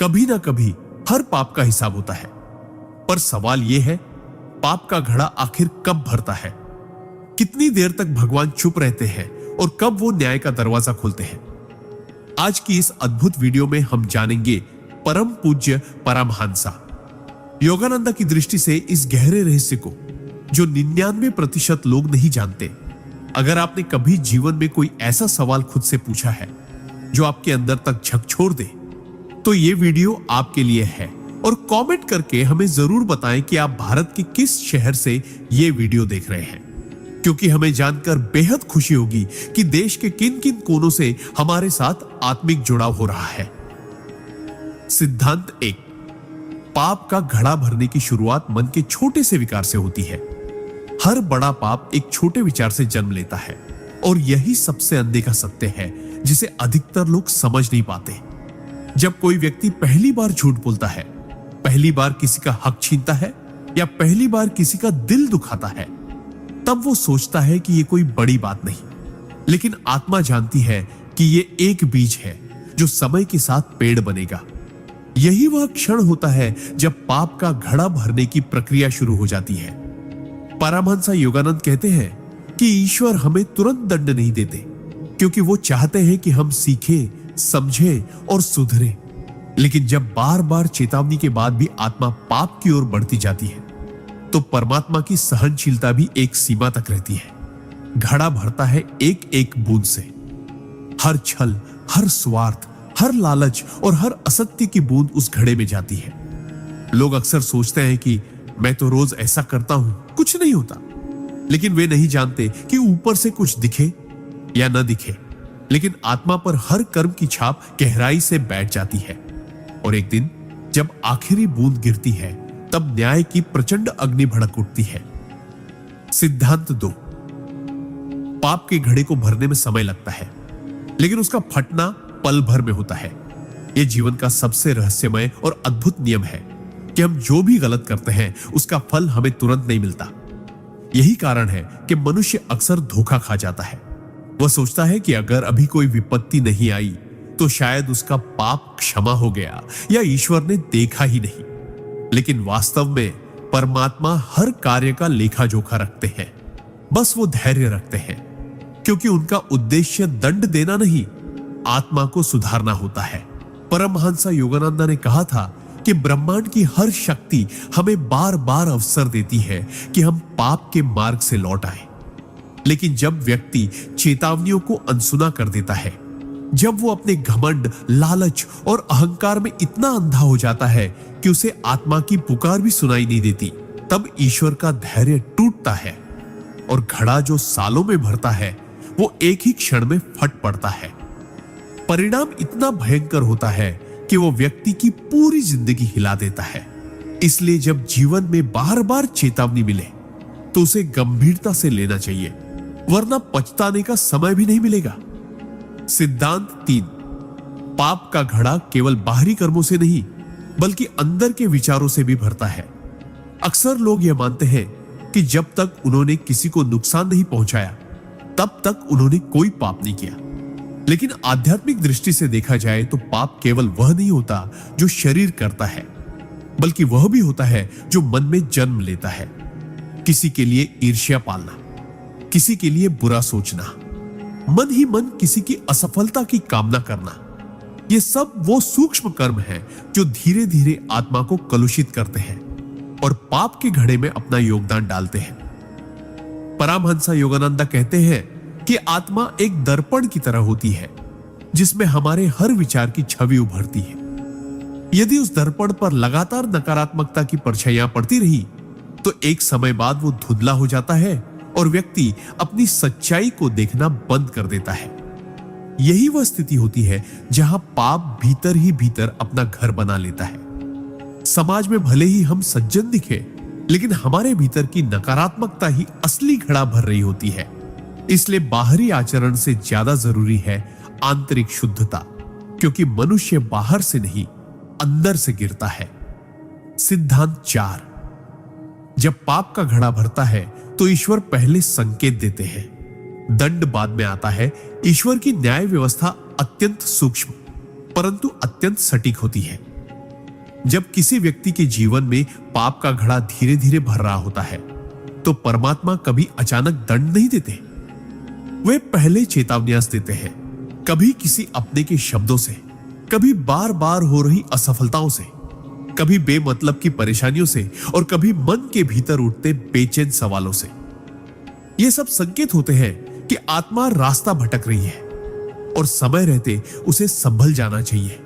कभी ना कभी हर पाप का हिसाब होता है, पर सवाल यह है, पाप का घड़ा आखिर कब भरता है? कितनी देर तक भगवान चुप रहते हैं और कब वो न्याय का दरवाजा खोलते हैं? आज की इस अद्भुत वीडियो में हम जानेंगे परम पूज्य परमहंसा योगानंदा की दृष्टि से इस गहरे रहस्य को जो 99% लोग नहीं जानते। अगर आपने कभी जीवन में कोई ऐसा सवाल खुद से पूछा है जो आपके अंदर तक झकझोर दे, तो ये वीडियो आपके लिए है। और कमेंट करके हमें जरूर बताएं कि आप भारत के किस शहर से ये वीडियो देख रहे हैं, क्योंकि हमें जानकर बेहद खुशी होगी कि देश के किन किन कोनों से हमारे साथ आत्मिक जुड़ाव हो रहा है। सिद्धांत 1। पाप का घड़ा भरने की शुरुआत मन के छोटे से विकार से होती है। हर बड़ा पाप एक छोटे विचार से जन्म लेता है और यही सबसे अनदेखा सत्य है जिसे अधिकतर लोग समझ नहीं पाते। जब कोई व्यक्ति पहली बार झूठ बोलता है, पहली बार किसी का हक छीनता है या पहली बार किसी का दिल दुखाता है, तब वो सोचता है कि ये कोई बड़ी बात नहीं, लेकिन आत्मा जानती है कि ये एक बीज है जो समय के साथ पेड़ बनेगा। यही वह क्षण होता है जब पाप का घड़ा भरने की प्रक्रिया शुरू हो जाती है। परमहंसा योगानंद कहते हैं कि ईश्वर हमें तुरंत दंड नहीं देते, क्योंकि वो चाहते हैं कि हम सीखें, समझें और सुधरें। लेकिन जब बार बार चेतावनी के बाद भी आत्मा पाप की ओर बढ़ती जाती है, तो परमात्मा की सहनशीलता भी एक सीमा तक रहती है। घड़ा भरता है एक एक बूंद से। हर छल, हर स्वार्थ, हर लालच और हर असत्य की बूंद उस घड़े में जाती है। लोग अक्सर सोचते हैं कि मैं तो रोज ऐसा करता हूं, कुछ नहीं होता। लेकिन वे नहीं जानते कि ऊपर से कुछ दिखे या न दिखे, लेकिन आत्मा पर हर कर्म की छाप गहराई से बैठ जाती है। और एक दिन जब आखिरी बूंद गिरती है, तब न्याय की प्रचंड अग्नि भड़क उठती है। सिद्धांत 2। पाप के घड़े को भरने में समय लगता है, लेकिन उसका फटना पल भर में होता है। यह जीवन का सबसे रहस्यमय और अद्भुत नियम है कि हम जो भी गलत करते हैं उसका फल हमें तुरंत नहीं मिलता। यही कारण है कि मनुष्य अक्सर धोखा खा जाता है। वह सोचता है कि अगर अभी कोई विपत्ति नहीं आई तो शायद उसका पाप क्षमा हो गया या ईश्वर ने देखा ही नहीं। लेकिन वास्तव में परमात्मा हर कार्य का लेखा जोखा रखते हैं। बस वो धैर्य रखते हैं, क्योंकि उनका उद्देश्य दंड देना नहीं, आत्मा को सुधारना होता है। परमहंसा योगानंदा ने कहा था कि ब्रह्मांड की हर शक्ति हमें बार बार अवसर देती है कि हम पाप के मार्ग से लौट आए। लेकिन जब व्यक्ति चेतावनियों को अनसुना कर देता है, जब वो अपने घमंड, लालच और अहंकार में इतना अंधा हो जाता है कि उसे आत्मा की पुकार भी सुनाई नहीं देती, तब ईश्वर का धैर्य टूटता है और घड़ा जो सालों में भरता है वो एक ही क्षण में फट पड़ता है। परिणाम इतना भयंकर होता है कि वो व्यक्ति की पूरी जिंदगी हिला देता है। इसलिए जब जीवन में बार बार चेतावनी मिले तो उसे गंभीरता से लेना चाहिए, वरना पछताने का समय भी नहीं मिलेगा। सिद्धांत 3। पाप का घड़ा केवल बाहरी कर्मों से नहीं, बल्कि अंदर के विचारों से भी भरता है। अक्सर लोग यह मानते हैं कि जब तक उन्होंने किसी को नुकसान नहीं पहुंचाया, तब तक उन्होंने कोई पाप नहीं किया। लेकिन आध्यात्मिक दृष्टि से देखा जाए तो पाप केवल वह नहीं होता जो शरीर करता है, बल्कि वह भी होता है जो मन में जन्म लेता है। किसी के लिए ईर्ष्या पालना, किसी के लिए बुरा सोचना, मन ही मन किसी की असफलता की कामना करना, ये सब वो सूक्ष्म कर्म हैं जो धीरे धीरे आत्मा को कलुषित करते हैं और पाप के घड़े में अपना योगदान डालते हैं। परमहंसा योगानंदा कहते हैं कि आत्मा एक दर्पण की तरह होती है, जिसमें हमारे हर विचार की छवि उभरती है। यदि उस दर्पण पर लगातार नकारात्मकता की परछाइयां पड़ती रही, तो एक समय बाद वो धुंधला हो जाता है और व्यक्ति अपनी सच्चाई को देखना बंद कर देता है। यही वह स्थिति होती है जहां पाप भीतर ही भीतर अपना घर बना लेता है। समाज में भले ही हम सज्जन दिखे, लेकिन हमारे भीतर की नकारात्मकता ही असली घड़ा भर रही होती है। इसलिए बाहरी आचरण से ज्यादा जरूरी है आंतरिक शुद्धता, क्योंकि मनुष्य बाहर से नहीं, अंदर से गिरता है। सिद्धांत 4। जब पाप का घड़ा भरता है तो ईश्वर पहले संकेत देते हैं, दंड बाद में आता है। ईश्वर की न्याय व्यवस्था अत्यंत सूक्ष्म परंतु अत्यंत सटीक होती है। जब किसी व्यक्ति के जीवन में पाप का घड़ा धीरे धीरे भर रहा होता है तो परमात्मा कभी अचानक दंड नहीं देते। वे पहले चेतावनियां देते हैं, कभी किसी अपने के शब्दों से, कभी बार बार हो रही असफलताओं से, कभी बेमतलब की परेशानियों से और कभी मन के भीतर उठते बेचैन सवालों से। ये सब संकेत होते हैं कि आत्मा रास्ता भटक रही है और समय रहते उसे संभल जाना चाहिए।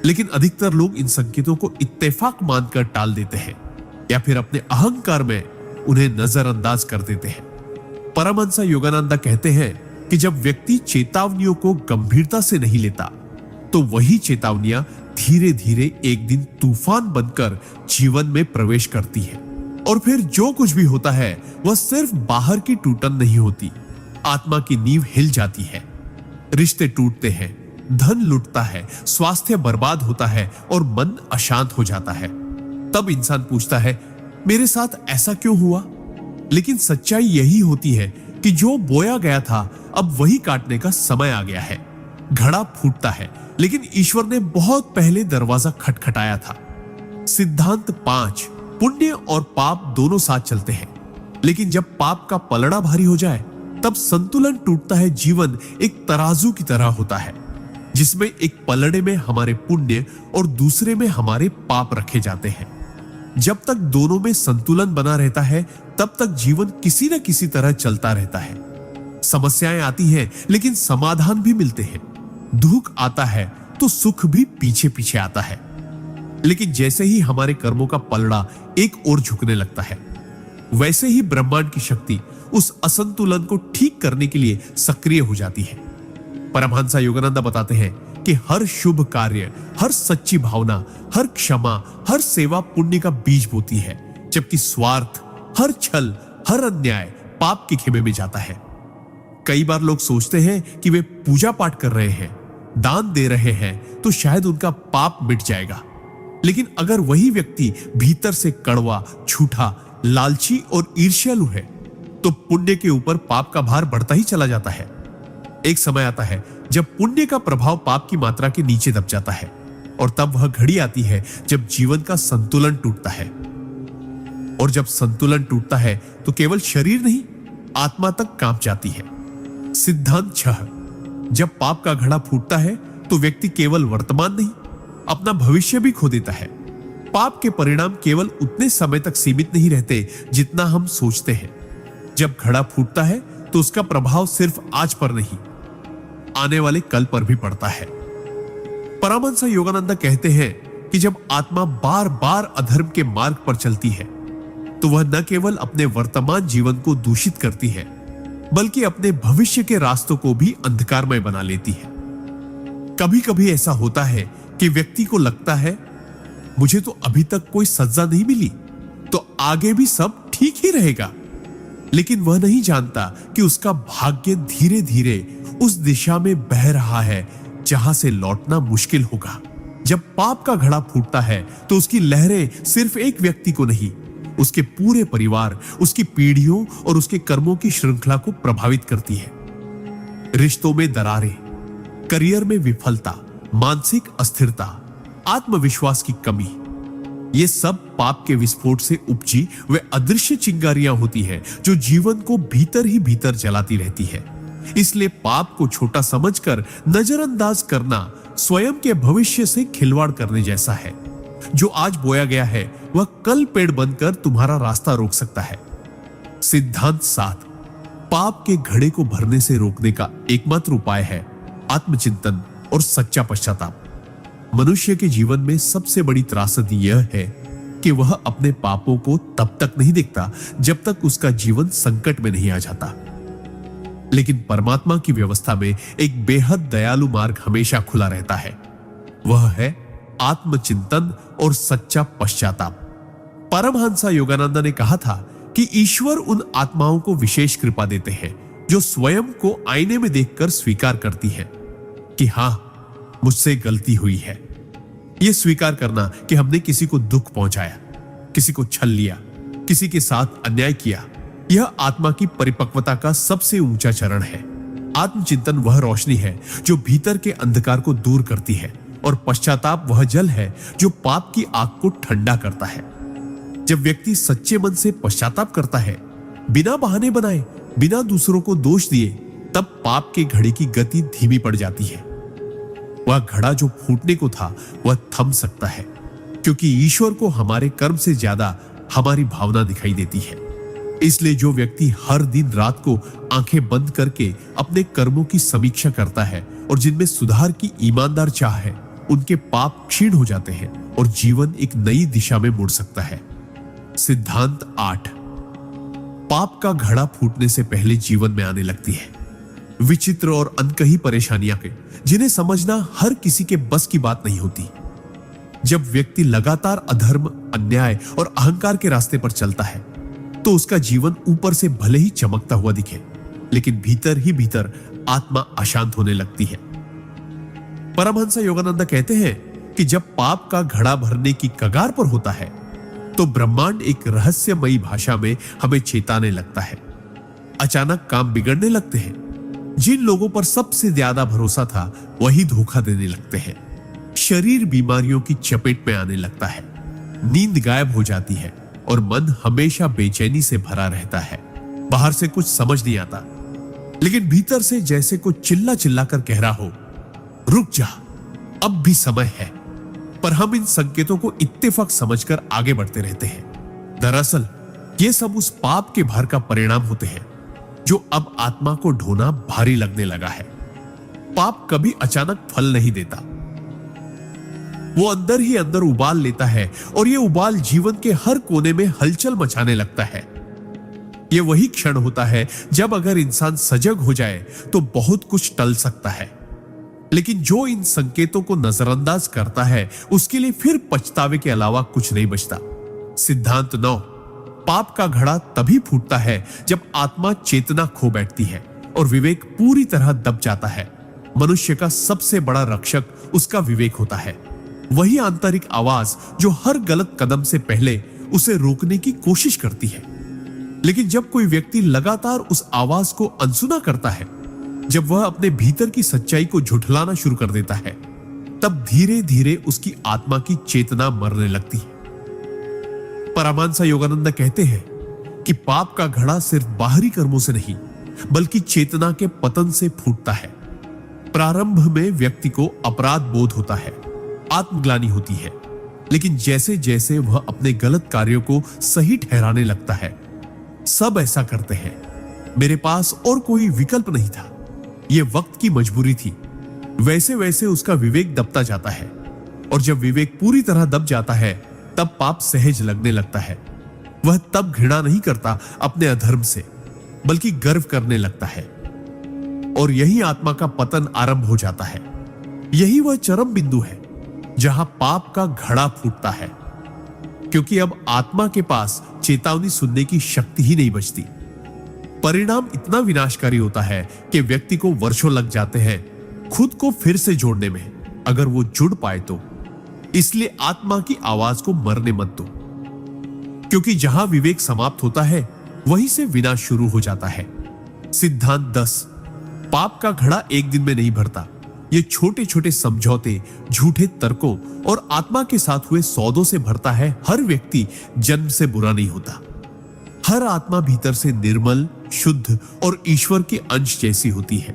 लेकिन अधिकतर लोग इन संकेतों को इत्तेफाक मानकर टाल देते हैं या फिर अपने अहंकार में उन्हें नजरअंदाज कर देते हैं। परमहंस योगानंद कहते हैं कि जब व्यक्ति चेतावनियों को गंभीरता से नहीं लेता तो वही चेतावनियां धीरे धीरे एक दिन तूफान बनकर जीवन में प्रवेश करती है और फिर जो कुछ भी होता है वह सिर्फ बाहर की टूटन नहीं होती, आत्मा की नींव हिल जाती है। रिश्ते टूटते हैं, धन लुटता है, स्वास्थ्य बर्बाद होता है और मन अशांत हो जाता है। तब इंसान पूछता है, मेरे साथ ऐसा क्यों हुआ? लेकिन सच्चाई यही होती है कि जो बोया गया था अब वही काटने का समय आ गया है। घड़ा फूटता है लेकिन ईश्वर ने बहुत पहले दरवाजा खटखटाया था। सिद्धांत 5, पुण्य और पाप दोनों साथ चलते हैं, लेकिन जब पाप का पलड़ा भारी हो जाए तब संतुलन टूटता है। जीवन एक तराजू की तरह होता है जिसमें एक पलड़े में हमारे पुण्य और दूसरे में हमारे पाप रखे जाते हैं। जब तक दोनों में संतुलन बना रहता है तब तक जीवन किसी न किसी तरह चलता रहता है। समस्याएं आती हैं लेकिन समाधान भी मिलते हैं। दुख आता है तो सुख भी पीछे पीछे आता है। लेकिन जैसे ही हमारे कर्मों का पलड़ा एक ओर झुकने लगता है वैसे ही ब्रह्मांड की शक्ति उस असंतुलन को ठीक करने के लिए सक्रिय हो जाती है। परमहंस योगानंद बताते हैं कि हर शुभ कार्य, हर सच्ची भावना, हर क्षमा, हर सेवा पुण्य का बीज बोती है, जबकि स्वार्थ, हर छल, हर अन्याय पाप के खेमे में जाता है। कई बार लोग सोचते हैं कि वे पूजा पाठ कर रहे हैं, दान दे रहे हैं तो शायद उनका पाप मिट जाएगा। लेकिन अगर वही व्यक्ति भीतर से कड़वा, झूठा, लालची और ईर्ष्यालु है तो पुण्य के ऊपर पाप का भार बढ़ता ही चला जाता है। एक समय आता है जब पुण्य का प्रभाव पाप की मात्रा के नीचे दब जाता है और तब वह घड़ी आती है जब जीवन का संतुलन टूटता है। और जब संतुलन टूटता है तो केवल शरीर नहीं, आत्मा तक कांप जाती है। सिद्धांत 6, जब पाप का घड़ा फूटता है तो व्यक्ति केवल वर्तमान नहीं, अपना भविष्य भी खो देता है। पाप के परिणाम केवल उतने समय तक सीमित नहीं रहते जितना हम सोचते हैं। जब घड़ा फूटता है तो उसका प्रभाव सिर्फ आज पर नहीं, आने वाले कल पर भी पड़ता है। परमहंस योगानंद कहते हैं कि जब आत्मा बार बार अधर्म के मार्ग पर चलती है तो वह न केवल अपने वर्तमान जीवन को दूषित करती है बल्कि अपने भविष्य के रास्तों को भी अंधकारमय बना लेती है। कभी कभी ऐसा होता है कि व्यक्ति को लगता है मुझे तो अभी तक कोई सजा नहीं मिली तो आगे भी सब ठीक ही रहेगा, लेकिन वह नहीं जानता कि उसका भाग्य धीरे धीरे उस दिशा में बह रहा है जहां से लौटना मुश्किल होगा। जब पाप का घड़ा फूटता है तो उसकी लहरें सिर्फ एक व्यक्ति को नहीं, उसके पूरे परिवार, उसकी पीढ़ियों और उसके कर्मों की श्रृंखला को प्रभावित करती है। रिश्तों में दरारें, करियर में विफलता, मानसिक अस्थिरता, आत्मविश्वास की कमी, ये सब पाप के विस्फोट से उपजी वे अदृश्य चिंगारियां होती हैं जो जीवन को भीतर ही भीतर जलाती रहती है। इसलिए पाप को छोटा समझकर नजरअंदाज करना स्वयं के भविष्य से खिलवाड़ करने जैसा है। जो आज बोया गया है वह कल पेड़ बनकर तुम्हारा रास्ता रोक सकता है। सिद्धांत 7, पाप के घड़े को भरने से रोकने का एकमात्र उपाय है आत्मचिंतन और सच्चा पश्चाताप। मनुष्य के जीवन में सबसे बड़ी त्रासदी यह है कि वह अपने पापों को तब तक नहीं देखता जब तक उसका जीवन संकट में नहीं आ जाता। लेकिन परमात्मा की व्यवस्था में एक बेहद दयालु मार्ग हमेशा खुला रहता है, वह है आत्मचिंतन और सच्चा पश्चाताप। परमहंस योगानंद ने कहा था कि ईश्वर उन आत्माओं को विशेष कृपा देते हैं जो स्वयं को आईने में देखकर स्वीकार करती है कि हां, मुझसे गलती हुई है। यह स्वीकार करना कि हमने किसी को दुख पहुंचाया, किसी को छल लिया, किसी के साथ अन्याय किया, यह आत्मा की परिपक्वता का सबसे ऊंचा चरण है। आत्मचिंतन वह रोशनी है जो भीतर के अंधकार को दूर करती है और पश्चाताप वह जल है जो पाप की आग को ठंडा करता है। जब व्यक्ति सच्चे मन से पश्चाताप करता है, बिना बहाने बनाए, बिना दूसरों को दोष दिए, तब पाप के घड़े की गति धीमी पड़ जाती है। वह घड़ा जो फूटने को था वह थम सकता है, क्योंकि ईश्वर को हमारे कर्म से ज्यादा हमारी भावना दिखाई देती है। इसलिए जो व्यक्ति हर दिन रात को आंखें बंद करके अपने कर्मों की समीक्षा करता है और जिनमें सुधार की ईमानदार चाह है, उनके पाप क्षीण हो जाते हैं और जीवन एक नई दिशा में मुड़ सकता है। सिद्धांत 8। पाप का घड़ा फूटने से पहले जीवन में आने लगती है विचित्र और अनकही परेशानियां के, जिन्हें समझना हर किसी के बस की बात नहीं होती। जब व्यक्ति लगातार अधर्म, अन्याय और अहंकार के रास्ते पर चलता है, तो उसका जीवन ऊपर से भले ही चमकता हुआ दिखे, लेकिन भीतर ही भीतर आत्मा अशांत होने लगती है। परमहंस योगानंद कहते हैं कि जब पाप का घड़ा भरने की कगार पर होता है, तो ब्रह्मांड एक रहस्यमयी भाषा में हमें चेताने लगता है। अचानक काम बिगड़ने लगते हैं। जिन लोगों पर सबसे ज्यादा भरोसा था, वही धोखा देने लगते हैं। शरीर बीमारियों की चपेट में आने लगता है। नींद गायब हो जाती है और मन हमेशा बेचैनी से भरा रहता है। बाहर से कुछ समझ नहीं आता, लेकिन भीतर से जैसे कुछ चिल्ला चिल्ला कर कह रहा हो, रुक जा, अब भी समय है। पर हम इन संकेतों को इत्तेफाक समझकर आगे बढ़ते रहते हैं। दरअसल ये सब उस पाप के भार का परिणाम होते हैं जो अब आत्मा को ढोना भारी लगने लगा है। पाप कभी अचानक फल नहीं देता, वो अंदर ही अंदर उबाल लेता है और ये उबाल जीवन के हर कोने में हलचल मचाने लगता है। ये वही क्षण होता है जब अगर इंसान सजग हो जाए तो बहुत कुछ टल सकता है, लेकिन जो इन संकेतों को नजरअंदाज करता है, उसके लिए फिर पछतावे के अलावा कुछ नहीं बचता। सिद्धांत 9। पाप का घड़ा तभी फूटता है जब आत्मा चेतना खो बैठती है और विवेक पूरी तरह दब जाता है। मनुष्य का सबसे बड़ा रक्षक उसका विवेक होता है। वही आंतरिक आवाज जो हर गलत कदम से पहले उसे रोकने की कोशिश करती है। लेकिन जब कोई व्यक्ति लगातार उस आवाज को अनसुना करता है, जब वह अपने भीतर की सच्चाई को झुठलाना शुरू कर देता है, तब धीरे धीरे उसकी आत्मा की चेतना मरने लगती है। परमहंस योगानंद कहते हैं कि पाप का घड़ा सिर्फ बाहरी कर्मों से नहीं, बल्कि चेतना के पतन से फूटता है। प्रारंभ में व्यक्ति को अपराध बोध होता है, आत्मग्लानि होती है, लेकिन जैसे जैसे वह अपने गलत कार्यों को सही ठहराने लगता है, सब ऐसा करते हैं, मेरे पास और कोई विकल्प नहीं था, यह वक्त की मजबूरी थी, वैसे वैसे उसका विवेक दबता जाता है। और जब विवेक पूरी तरह दब जाता है, तब पाप सहज लगने लगता है। वह तब घृणा नहीं करता अपने अधर्म से, बल्कि गर्व करने लगता है। और यही आत्मा का पतन आरंभ हो जाता है। यही वह चरम बिंदु है जहां पाप का घड़ा फूटता है, क्योंकि अब आत्मा के पास चेतावनी सुनने की शक्ति ही नहीं बचती। परिणाम इतना विनाशकारी होता है कि व्यक्ति को वर्षों लग जाते हैं खुद को फिर से जोड़ने में, अगर वो जुड़ पाए तो। इसलिए आत्मा की आवाज को मरने मत दो, क्योंकि जहां विवेक समाप्त होता है, वहीं से विनाश शुरू हो जाता है। सिद्धांत 10। पाप का घड़ा एक दिन में नहीं भरता। ये छोटे छोटे समझौते, झूठे तर्कों और आत्मा के साथ हुए सौदों से भरता है। हर व्यक्ति जन्म से बुरा नहीं होता। हर आत्मा भीतर से निर्मल, शुद्ध और ईश्वर के अंश जैसी होती है।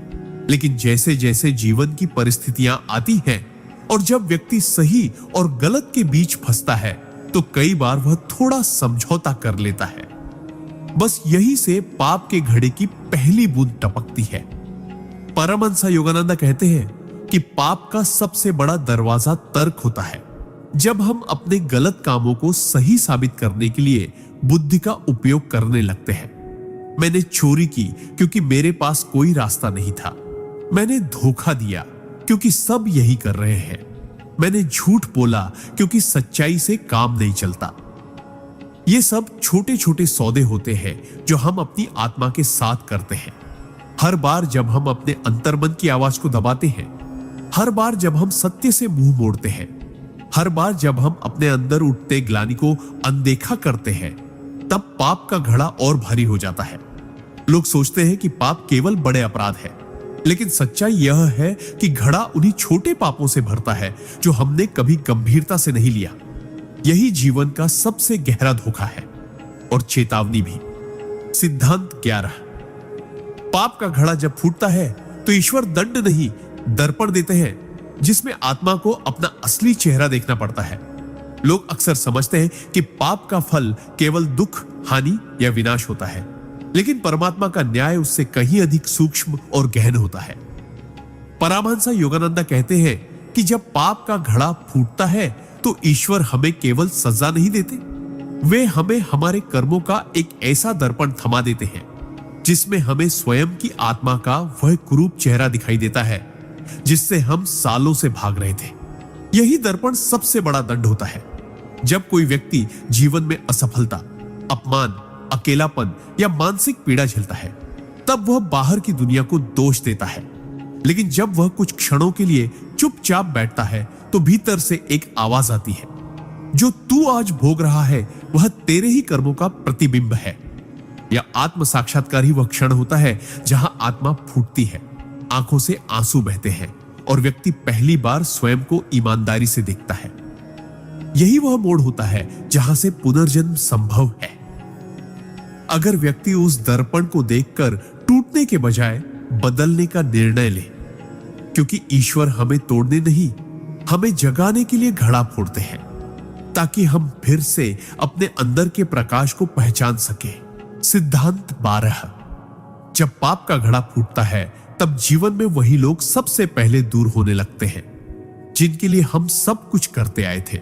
लेकिन जैसे जैसे जीवन की परिस्थितियां आती हैं और जब व्यक्ति सही और गलत के बीच फंसता है, तो कई बार वह थोड़ा समझौता कर लेता है। बस यही से पाप के घड़े की पहली बूंद टपकती है। परमहंस योगानंद कहते हैं कि पाप का सबसे बड़ा दरवाजा तर्क होता है। जब हम अपने गलत कामों को सही साबित करने के लिए बुद्धि का उपयोग करने लगते हैं। मैंने चोरी की क्योंकि मेरे पास कोई रास्ता नहीं था। मैंने धोखा दिया क्योंकि सब यही कर रहे हैं। मैंने झूठ बोला क्योंकि सच्चाई से काम नहीं चलता। ये सब छोटे छोटे सौदे होते हैं जो हम अपनी आत्मा के साथ करते हैं। हर बार जब हम अपने अंतर्मन की आवाज को दबाते हैं, हर बार जब हम सत्य से मुंह मोड़ते हैं, हर बार जब हम अपने अंदर उठते ग्लानि को अनदेखा करते हैं, तब पाप का घड़ा और भारी हो जाता है। लोग सोचते हैं कि पाप केवल बड़े अपराध है, लेकिन सच्चाई यह है कि घड़ा उन्हीं छोटे पापों से भरता है जो हमने कभी गंभीरता से नहीं लिया। यही जीवन का सबसे गहरा धोखा है और चेतावनी भी। सिद्धांत 11। पाप का घड़ा जब फूटता है तो ईश्वर दंड नहीं, दर्पण देते हैं, जिसमें आत्मा को अपना असली चेहरा देखना पड़ता है। लोग अक्सर समझते हैं कि पाप का फल केवल दुख, हानि या विनाश होता है, लेकिन परमात्मा का न्याय उससे कहीं अधिक सूक्ष्म और गहन होता है। परमहंस योगानंद कहते हैं कि जब पाप का घड़ा फूटता है तो ईश्वर हमें केवल सजा नहीं देते, वे हमें हमारे कर्मों का एक ऐसा दर्पण थमा देते हैं जिसमें हमें स्वयं की आत्मा का वह कुरूप चेहरा दिखाई देता है जिससे हम सालों से भाग रहे थे। यही दर्पण सबसे बड़ा दंड होता है। जब कोई व्यक्ति जीवन में असफलता, अपमान, अकेलापन या मानसिक पीड़ा झेलता है, तब वह बाहर की दुनिया को दोष देता है। लेकिन जब वह कुछ क्षणों के लिए चुपचाप बैठता है तो भीतर से एक आवाज आती है, जो तू आज भोग रहा है वह तेरे ही कर्मों का प्रतिबिंब है। यह आत्म साक्षात्कार ही वह क्षण होता है जहां आत्मा फूटती है, आंखों से आंसू बहते हैं और व्यक्ति पहली बार स्वयं को ईमानदारी से देखता है। यही वह मोड़ होता है जहां से पुनर्जन्म संभव है। अगर व्यक्ति उस दर्पण को देखकर टूटने के बजाय बदलने का निर्णय ले, क्योंकि ईश्वर हमें तोड़ने नहीं, हमें जगाने के लिए घड़ा फोड़ते हैं ताकि हम फिर से अपने अंदर के प्रकाश को पहचान सके। सिद्धांत 12। जब पाप का घड़ा फूटता है तब जीवन में वही लोग सबसे पहले दूर होने लगते हैं जिनके लिए हम सब कुछ करते आए थे।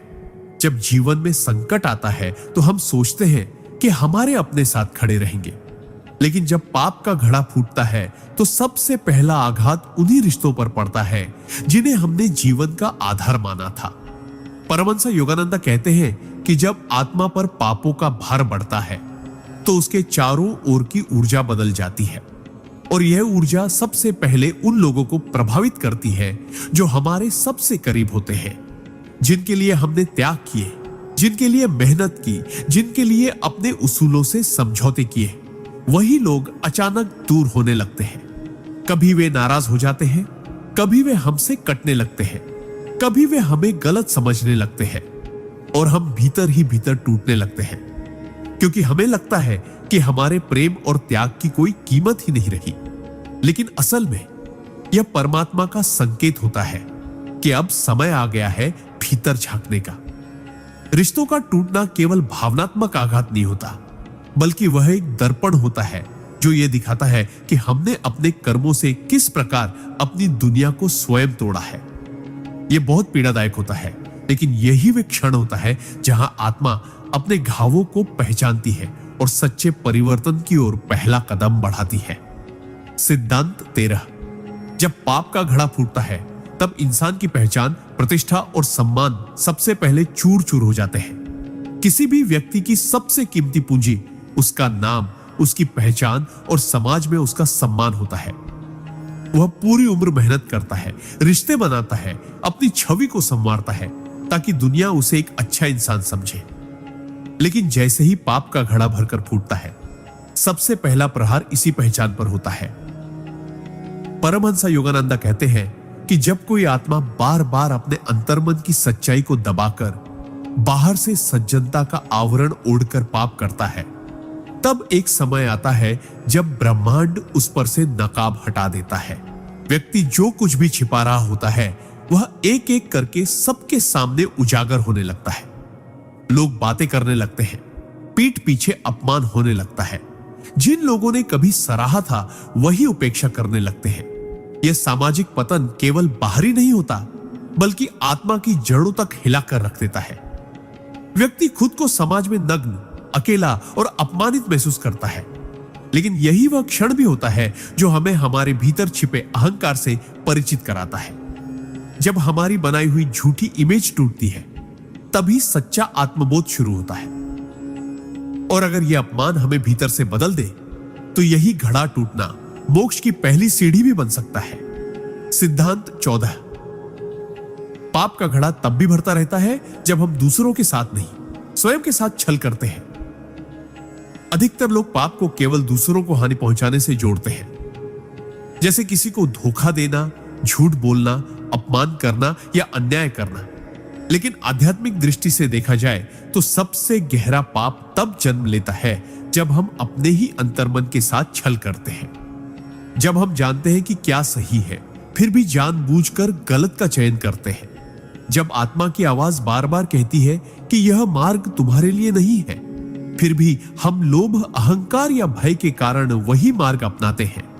जब जीवन में संकट आता है तो हम सोचते हैं कि हमारे अपने साथ खड़े रहेंगे, लेकिन जब पाप का घड़ा फूटता है तो सबसे पहला आघात उन्हीं रिश्तों पर पड़ता है जिन्हें हमने जीवन का आधार माना था। परमहंस योगानंद कहते हैं कि जब आत्मा पर पापों का भार बढ़ता है तो उसके चारों ओर की ऊर्जा बदल जाती है, और यह ऊर्जा सबसे पहले उन लोगों को प्रभावित करती है जो हमारे सबसे करीब होते हैं, जिनके लिए हमने त्याग किए, जिनके लिए मेहनत की, जिनके लिए अपने उसूलों से समझौते किए। वही लोग अचानक दूर होने लगते हैं। कभी वे नाराज हो जाते हैं, कभी वे हमसे कटने लगते हैं, कभी वे हमें गलत समझने लगते हैं और हम भीतर ही भीतर टूटने लगते हैं, क्योंकि हमें लगता है कि हमारे प्रेम और त्याग की कोई कीमत ही नहीं रही। लेकिन असल में यह परमात्मा का संकेत होता है कि अब समय आ गया है भीतर झांकने का। रिश्तों का टूटना केवल भावनात्मक आघात नहीं होता, बल्कि वह एक दर्पण होता है जो यह दिखाता है कि हमने अपने कर्मों से किस प्रकार अपनी दुनिया को स्वयं तोड़ा है। यह बहुत पीड़ादायक होता है, लेकिन यही वह क्षण होता है जहां आत्मा अपने घावों को पहचानती है और सच्चे परिवर्तन की ओर पहला कदम बढ़ाती है। सिद्धांत 13। जब पाप का घड़ा फूटता है तब इंसान की पहचान, प्रतिष्ठा और सम्मान सबसे पहले चूर चूर हो जाते हैं। किसी भी व्यक्ति की सबसे कीमती पूंजी उसका नाम, उसकी पहचान और समाज में उसका सम्मान होता है। वह पूरी उम्र मेहनत करता है, रिश्ते बनाता है, अपनी छवि को संवारता है ताकि दुनिया उसे एक अच्छा इंसान समझे। लेकिन जैसे ही पाप का घड़ा भरकर फूटता है, सबसे पहला प्रहार इसी पहचान पर होता है। परमहंस योगानंद कहते हैं कि जब कोई आत्मा बार बार अपने अंतर्मन की सच्चाई को दबाकर बाहर से सज्जनता का आवरण ओढ़कर पाप करता है, तब एक समय आता है जब ब्रह्मांड उस पर से नकाब हटा देता है। व्यक्ति जो कुछ भी छिपा रहा होता है वह एक एक करके सबके सामने उजागर होने लगता है। लोग बातें करने लगते हैं, पीठ पीछे अपमान होने लगता है। जिन लोगों ने कभी सराहा था वही उपेक्षा करने लगते हैं। यह सामाजिक पतन केवल बाहरी नहीं होता, बल्कि आत्मा की जड़ों तक हिलाकर रख देता है। व्यक्ति खुद को समाज में नग्न, अकेला और अपमानित महसूस करता है। लेकिन यही वह क्षण भी होता है जो हमें हमारे भीतर छिपे अहंकार से परिचित कराता है। जब हमारी बनाई हुई झूठी इमेज टूटती है, तभी सच्चा आत्मबोध शुरू होता है। और अगर यह अपमान हमें भीतर से बदल दे, तो यही घड़ा टूटना मोक्ष की पहली सीढ़ी भी बन सकता है। सिद्धांत 14। पाप का घड़ा तब भी भरता रहता है जब हम दूसरों के साथ नहीं, स्वयं के साथ छल करते हैं। अधिकतर लोग पाप को केवल दूसरों को हानि पहुंचाने से जोड़ते हैं, जैसे किसी को धोखा देना, झूठ बोलना, अपमान करना या अन्याय करना। लेकिन आध्यात्मिक दृष्टि से देखा जाए तो सबसे गहरा पाप तब जन्म लेता है जब हम अपने ही अंतर्मन के साथ छल करते हैं। जब हम जानते हैं कि क्या सही है, फिर भी जानबूझकर गलत का चयन करते हैं। जब आत्मा की आवाज बार बार कहती है कि यह मार्ग तुम्हारे लिए नहीं है, फिर भी हम लोभ, अहंकार या भय के कारण वही मार्ग अपनाते हैं।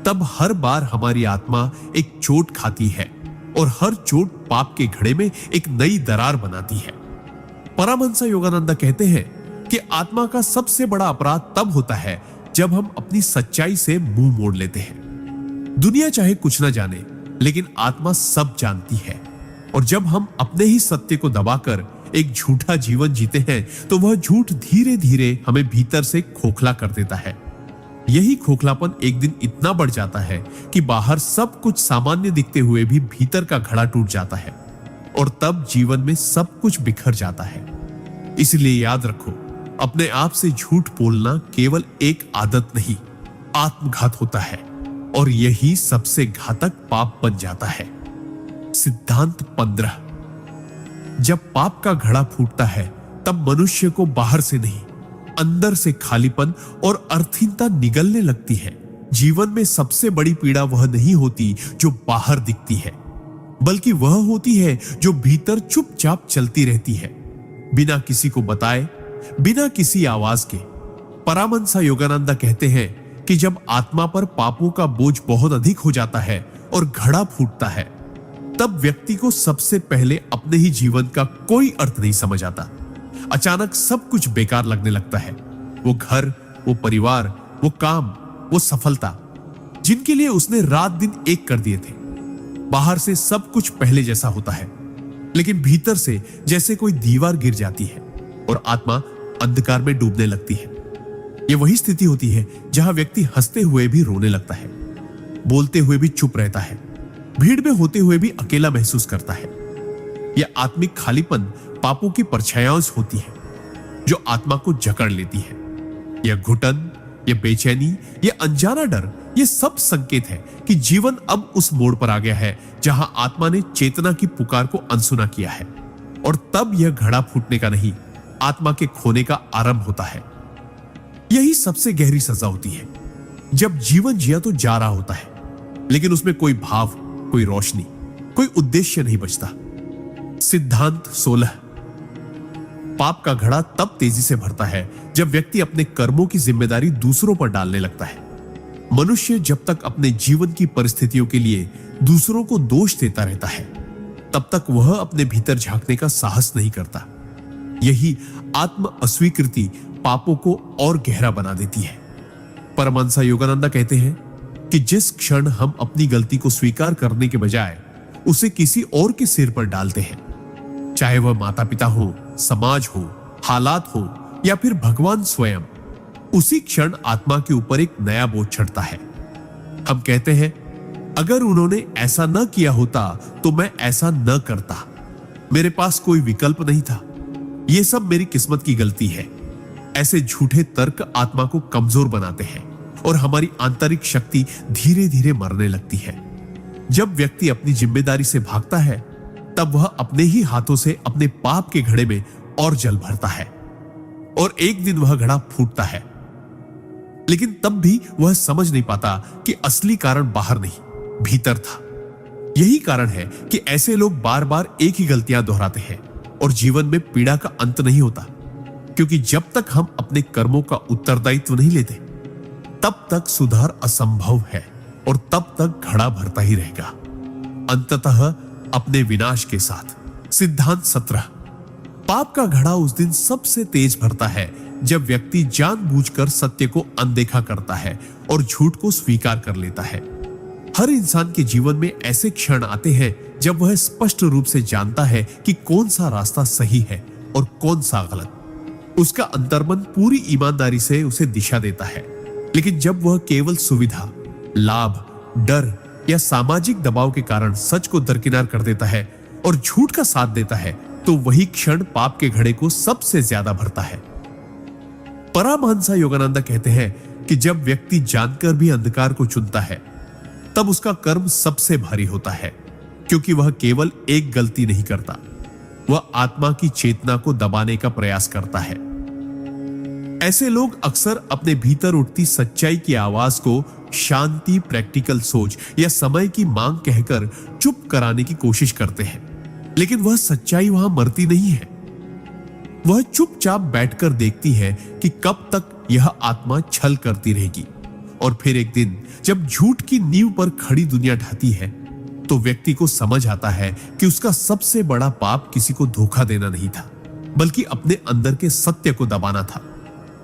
तब हर बार हमारी आत्मा एक चोट खाती है और हर चोट पाप के घड़े में एक नई दरार बनाती है। परमहंस योगानंद कहते हैं कि आत्मा का सबसे बड़ा अपराध तब होता है जब हम अपनी सच्चाई से मुंह मोड़ लेते हैं। दुनिया चाहे कुछ ना जाने, लेकिन आत्मा सब जानती है। और जब हम अपने ही सत्य को दबाकर एक झूठा जीवन जीते हैं, तो वह झूठ धीरे धीरे हमें भीतर से खोखला कर देता है। यही खोखलापन एक दिन इतना बढ़ जाता है कि बाहर सब कुछ सामान्य दिखते हुए भी भीतर का घड़ा टूट जाता है और तब जीवन में सब कुछ बिखर जाता है। इसलिए याद रखो, अपने आप से झूठ बोलना केवल एक आदत नहीं, आत्मघात होता है और यही सबसे घातक पाप बन जाता है। सिद्धांत 15। जब पाप का घड़ा फूटता है, तब मनुष्य को बाहर से नहीं, अंदर से खालीपन और अर्थहीनता निगलने लगती है। जीवन में सबसे बड़ी पीड़ा वह नहीं होती जो बाहर दिखती है, बल्कि वह होती है जो भीतर चुपचाप चलती रहती है, बिना किसी को बताए, बिना किसी आवाज के। परमहंस योगानंद कहते हैं कि जब आत्मा पर पापों का बोझ बहुत अधिक हो जाता है और घड़ा फूटता है, तब व्यक्ति को सबसे पहले अपने ही जीवन का कोई अर्थ नहीं समझ आता। अचानक सब कुछ बेकार लगने लगता है। वो घर, वो परिवार, वो काम, वो सफलता, जिनके लिए उसने रात दिन एक कर दिए थे। बाहर से सब कुछ पहले जैसा होता है, लेकिन भीतर से जैसे कोई दीवार गिर जाती है और आत्मा अंधकार में डूबने लगती है। यह वही स्थिति होती है जहां व्यक्ति हंसते हुए भी रोने लगता है, बोलते हुए भी चुप रहता है, भीड़ में होते हुए भी अकेला महसूस करता है। यह आत्मिक खालीपन पापों की परछायां होती है जो आत्मा को जकड़ लेती है। यह घुटन, यह बेचैनी, यह अनजाना डर, यह सब संकेत है कि जीवन अब उस मोड़ पर आ गया है जहां आत्मा ने चेतना की पुकार को अनसुना किया है। और तब यह घड़ा फूटने का नहीं, आत्मा के खोने का आरंभ होता है। यही सबसे गहरी सजा होती है, जब जीवन जिया तो जा रहा होता है, लेकिन उसमें कोई भाव, कोई रोशनी, कोई उद्देश्य नहीं बचता। सिद्धांत 16। पाप का घड़ा तब तेजी से भरता है जब व्यक्ति अपने कर्मों की जिम्मेदारी दूसरों पर डालने लगता है। मनुष्य जब तक अपने जीवन की परिस्थितियों के लिए दूसरों को दोष देता रहता है, तब तक वह अपने भीतर झांकने का साहस नहीं करता। यही आत्म अस्वीकृति पापों को और गहरा बना देती है। परमहंस योगानंद कहते हैं कि जिस क्षण हम अपनी गलती को स्वीकार करने के बजाय उसे किसी और के सिर पर डालते हैं, चाहे वह माता पिता हो, समाज हो, हालात हो या फिर भगवान स्वयं, उसी क्षण आत्मा के ऊपर एक नया बोझ चढ़ता है। हम कहते हैं, अगर उन्होंने ऐसा न किया होता तो मैं ऐसा न करता, मेरे पास कोई विकल्प नहीं था, यह सब मेरी किस्मत की गलती है। ऐसे झूठे तर्क आत्मा को कमजोर बनाते हैं और हमारी आंतरिक शक्ति धीरे धीरे मरने लगती है। जब व्यक्ति अपनी जिम्मेदारी से भागता है, तब वह अपने ही हाथों से अपने पाप के घड़े में और जल भरता है और एक दिन वह घड़ा फूटता है। लेकिन तब भी वह समझ नहीं पाता कि असली कारण बाहर नहीं, भीतर था। यही कारण है कि ऐसे लोग बार बार एक ही गलतियां दोहराते हैं और जीवन में पीड़ा का अंत नहीं होता, क्योंकि जब तक हम अपने कर्मों का उत्तरदायित्व नहीं लेते, तब तक सुधार असंभव है और तब तक घड़ा भरता ही रहेगा, अंततः अपने विनाश के साथ। सिद्धांत 17। पाप का घड़ा उस दिन सबसे तेज भरता है जब व्यक्ति जानबूझकर सत्य को अनदेखा करता है और झूठ को स्वीकार कर लेता है। हर इंसान के जीवन में ऐसे क्षण आते हैं जब वह स्पष्ट रूप से जानता है कि कौन सा रास्ता सही है और कौन सा गलत। उसका अंतर्मन पूरी ईमानदारी से उसे दिशा देता है। लेकिन जब वह केवल सुविधा, लाभ, डर या सामाजिक दबाव के कारण सच को दरकिनार कर देता है और झूठ का साथ देता है, तो वही क्षण पाप के घड़े को सबसे ज्यादा भरता है। परमहंस योगानंद कहते हैं कि जब व्यक्ति जानकर भी अंधकार को चुनता है, तब उसका कर्म सबसे भारी होता है, क्योंकि वह केवल एक गलती नहीं करता, वह आत्मा की चेतना को दबाने का प्रयास करता है। ऐसे लोग अक्सर अपने भीतर उठती सच्चाई की आवाज को शांति, प्रैक्टिकल सोच या समय की मांग कहकर चुप कराने की कोशिश करते हैं, लेकिन वह सच्चाई वहां मरती नहीं है। वह चुपचाप बैठकर देखती है कि कब तक यह आत्मा छल करती रहेगी, और फिर एक दिन जब झूठ की नींव पर खड़ी दुनिया ढहती है, तो व्यक्ति को समझ आता है कि उसका सबसे बड़ा पाप किसी को धोखा देना नहीं था, बल्कि अपने अंदर के सत्य को दबाना था।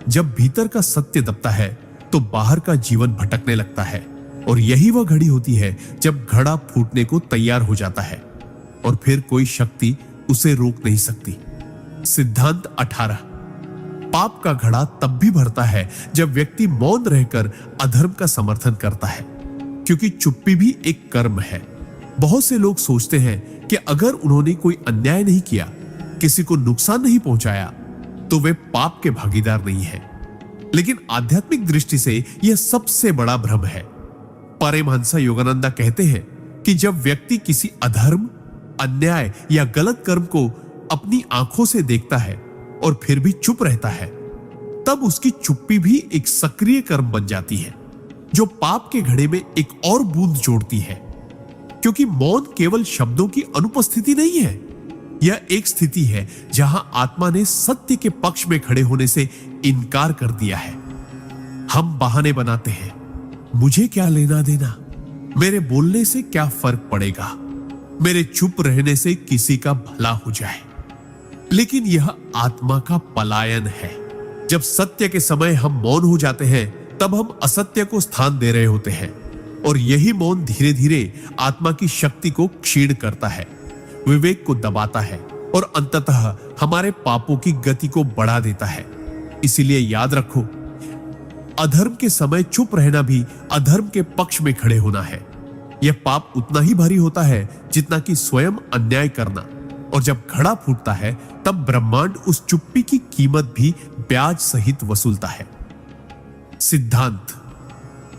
जब भीतर का सत्य दबता है तो बाहर का जीवन भटकने लगता है, और यही वह घड़ी होती है जब घड़ा फूटने को तैयार हो जाता है, और फिर कोई शक्ति उसे रोक नहीं सकती। सिद्धांत 18। पाप का घड़ा तब भी भरता है जब व्यक्ति मौन रहकर अधर्म का समर्थन करता है, क्योंकि चुप्पी भी एक कर्म है। बहुत से लोग सोचते हैं कि अगर उन्होंने कोई अन्याय नहीं किया, किसी को नुकसान नहीं पहुंचाया, तो वे पाप के भागीदार नहीं हैं। लेकिन आध्यात्मिक दृष्टि से यह सबसे बड़ा भ्रम है। परमहंस योगानंदा कहते हैं कि जब व्यक्ति किसी अधर्म, अन्याय या गलत कर्म को अपनी आंखों से देखता है और फिर भी चुप रहता है, तब उसकी चुप्पी भी एक सक्रिय कर्म बन जाती है, जो पाप के घड़े में एक और बूंद जोड़ती है। क्योंकि मौन केवल शब्दों की अनुपस्थिति नहीं है, यह एक स्थिति है जहां आत्मा ने सत्य के पक्ष में खड़े होने से इनकार कर दिया है। हम बहाने बनाते हैं, मुझे क्या लेना देना, मेरे बोलने से क्या फर्क पड़ेगा, मेरे चुप रहने से किसी का भला हो जाए। लेकिन यह आत्मा का पलायन है। जब सत्य के समय हम मौन हो जाते हैं, तब हम असत्य को स्थान दे रहे होते हैं, और यही मौन धीरे धीरे आत्मा की शक्ति को क्षीण करता है, विवेक को दबाता है, और अंततः हमारे पापों की गति को बढ़ा देता है। इसीलिए याद रखो, अधर्म के समय चुप रहना भी अधर्म के पक्ष में खड़े होना है। यह पाप उतना ही भारी होता है जितना कि स्वयं अन्याय करना, और जब घड़ा फूटता है तब ब्रह्मांड उस चुप्पी की कीमत भी ब्याज सहित वसूलता है। सिद्धांत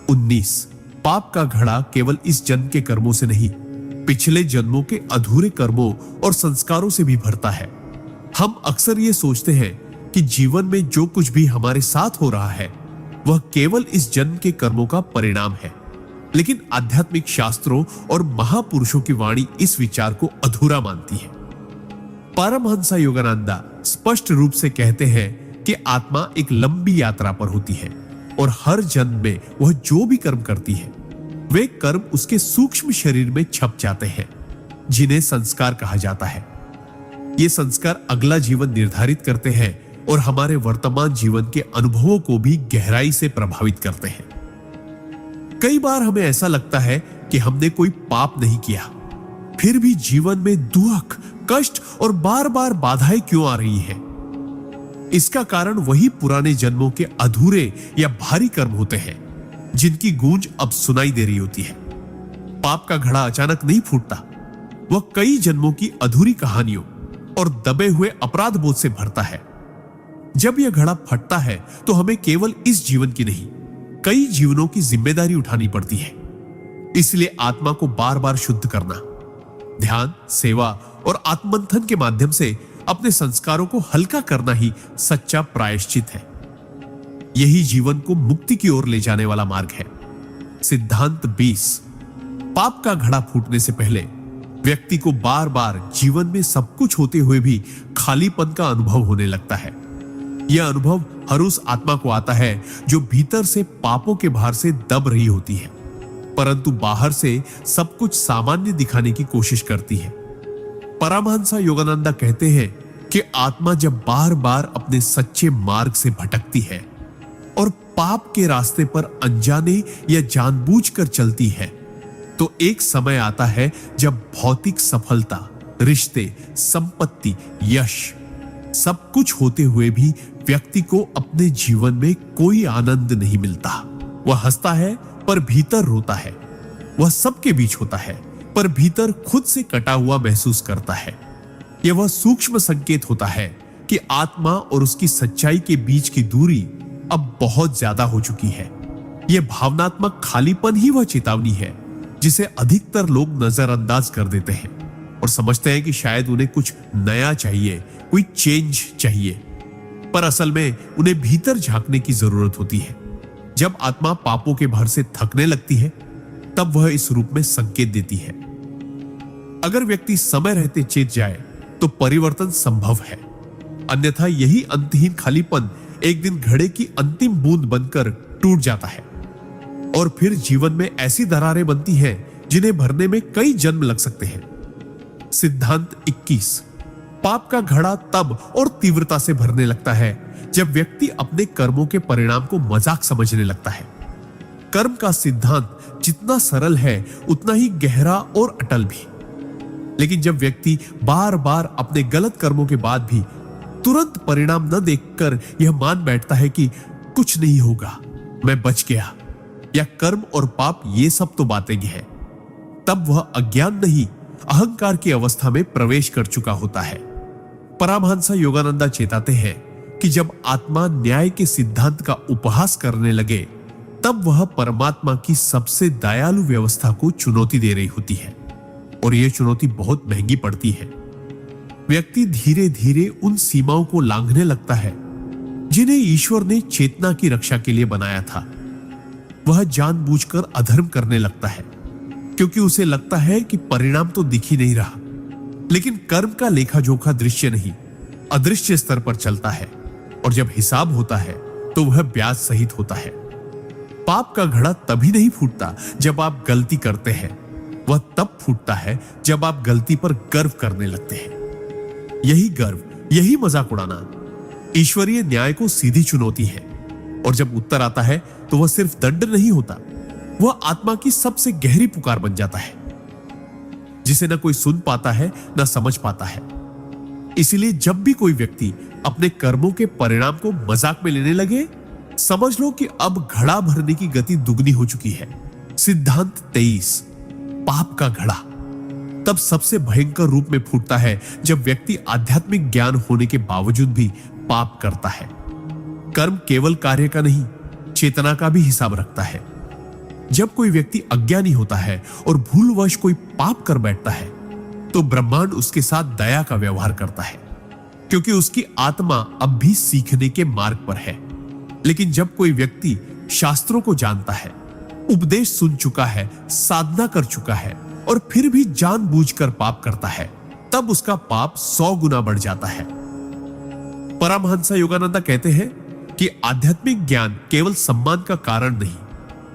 19। पाप का घड़ा केवल इस जन्म के कर्मों से नहीं, पिछले जन्मों के अधूरे कर्मों और संस्कारों से भी भरता है। हम अक्सर ये सोचते हैं कि जीवन में जो कुछ भी हमारे साथ हो रहा है वह केवल इस जन्म के कर्मों का परिणाम है, लेकिन आध्यात्मिक शास्त्रों और महापुरुषों की वाणी इस विचार को अधूरा मानती है। परमहंस योगानंदा स्पष्ट रूप से कहते हैं कि आत्मा एक लंबी यात्रा पर होती है, और हर जन्म में वह जो भी कर्म करती है, वे कर्म उसके सूक्ष्म शरीर में छप जाते हैं, जिन्हें संस्कार कहा जाता है। ये संस्कार अगला जीवन निर्धारित करते हैं और हमारे वर्तमान जीवन के अनुभवों को भी गहराई से प्रभावित करते हैं। कई बार हमें ऐसा लगता है कि हमने कोई पाप नहीं किया, फिर भी जीवन में दुख, कष्ट और बार बार बाधाएं क्यों आ रही है? इसका कारण वही पुराने जन्मों के अधूरे या भारी कर्म होते हैं, जिनकी गूंज अब सुनाई दे रही होती है। पाप का घड़ा अचानक नहीं फूटता, वह कई जन्मों की अधूरी कहानियों और दबे हुए अपराध बोध से भरता है। जब यह घड़ा फटता है तो हमें केवल इस जीवन की नहीं, कई जीवनों की जिम्मेदारी उठानी पड़ती है। इसलिए आत्मा को बार बार शुद्ध करना, ध्यान, सेवा और आत्ममंथन के माध्यम से अपने संस्कारों को हल्का करना ही सच्चा प्रायश्चित है। यही जीवन को मुक्ति की ओर ले जाने वाला मार्ग है। सिद्धांत 20। पाप का घड़ा फूटने से पहले व्यक्ति को बार बार जीवन में सब कुछ होते हुए भी खालीपन का अनुभव होने लगता है। यह अनुभव हर उस आत्मा को आता है जो भीतर से पापों के भार से दब रही होती है, परंतु बाहर से सब कुछ सामान्य दिखाने की कोशिश करती है। परमहंस योगानंदा कहते हैं कि आत्मा जब बार बार अपने सच्चे मार्ग से भटकती है और पाप के रास्ते पर अनजाने या जानबूझकर चलती है, तो एक समय आता है जब भौतिक सफलता, रिश्ते, संपत्ति, यश, सब कुछ होते हुए भी व्यक्ति को अपने जीवन में कोई आनंद नहीं मिलता। वह हंसता है पर भीतर रोता है, वह सबके बीच होता है पर भीतर खुद से कटा हुआ महसूस करता है। यह वह सूक्ष्म संकेत होता है कि आत्मा और उसकी सच्चाई के बीच की दूरी अब बहुत ज्यादा हो चुकी है। यह भावनात्मक खालीपन ही वह चेतावनी है जिसे अधिकतर लोग नजरअंदाज कर देते हैं और समझते हैं कि शायद उन्हें कुछ नया चाहिए, कोई चेंज चाहिए। पर असल में उन्हें भीतर झांकने की जरूरत होती है। जब आत्मा पापों के भार से थकने लगती है, तब वह इस रूप में संकेत देती है। अगर व्यक्ति समय रहते चेत जाए तो परिवर्तन संभव है, अन्यथा यही अंतहीन खालीपन एक दिन घड़े की अंतिम बूंद बनकर टूट जाता है और फिर जीवन में ऐसी दरारें बनती हैं जिन्हें भरने में कई जन्म लग सकते हैं। सिद्धांत 21। पाप का घड़ा तब और तीव्रता से भरने लगता है जब व्यक्ति अपने कर्मों के परिणाम को मजाक समझने लगता है। कर्म का सिद्धांत जितना सरल है उतना ही गहरा और अटल भी। लेकिन जब व्यक्ति बार बार अपने गलत कर्मों के बाद भी तुरंत परिणाम न देखकर यह मान बैठता है कि कुछ नहीं होगा, मैं बच गया, या कर्म और पाप ये सब तो बातें हैं, तब वह अज्ञान नहीं अहंकार की अवस्था में प्रवेश कर चुका होता है। परमहंस योगानंदा चेताते हैं कि जब आत्मा न्याय के सिद्धांत का उपहास करने लगे, तब वह परमात्मा की सबसे दयालु व्यवस्था को चुनौती दे रही होती है और यह चुनौती बहुत महंगी पड़ती है। व्यक्ति धीरे धीरे उन सीमाओं को लांघने लगता है जिन्हें ईश्वर ने चेतना की रक्षा के लिए बनाया था। वह जानबूझकर अधर्म करने लगता है क्योंकि उसे लगता है कि परिणाम तो दिख ही नहीं रहा। लेकिन कर्म का लेखा जोखा दृश्य नहीं, अदृश्य स्तर पर चलता है और जब हिसाब होता है तो वह ब्याज सहित होता है। पाप का घड़ा तभी नहीं फूटता जब आप गलती करते हैं, वह तब फूटता है जब आप गलती पर गर्व करने लगते हैं। यही गर्व, यही मजाक उड़ाना ईश्वरीय न्याय को सीधी चुनौती है और जब उत्तर आता है तो वह सिर्फ दंड नहीं होता, वह आत्मा की सबसे गहरी पुकार बन जाता है जिसे न कोई सुन पाता है न समझ पाता है। इसीलिए जब भी कोई व्यक्ति अपने कर्मों के परिणाम को मजाक में लेने लगे, समझ लो कि अब घड़ा भरने की गति दुगनी हो चुकी है। सिद्धांत 23। पाप का घड़ा तब सबसे भयंकर रूप में फूटता है जब व्यक्ति आध्यात्मिक ज्ञान होने के बावजूद भी पाप करता है। कर्म केवल कार्य का नहीं, चेतना का भी हिसाब रखता है। जब कोई व्यक्ति अज्ञानी होता है और भूलवश कोई पाप कर बैठता है, तो ब्रह्मांड उसके साथ दया का व्यवहार करता है क्योंकि उसकी आत्मा अब भी सीखने के मार्ग पर है। लेकिन जब कोई व्यक्ति शास्त्रों को जानता है, उपदेश सुन चुका है, साधना कर चुका है और फिर भी जानबूझकर पाप करता है, तब उसका पाप 100 गुना बढ़ जाता है। परमहंस योगानंदा कहते हैं कि आध्यात्मिक ज्ञान केवल सम्मान का कारण नहीं,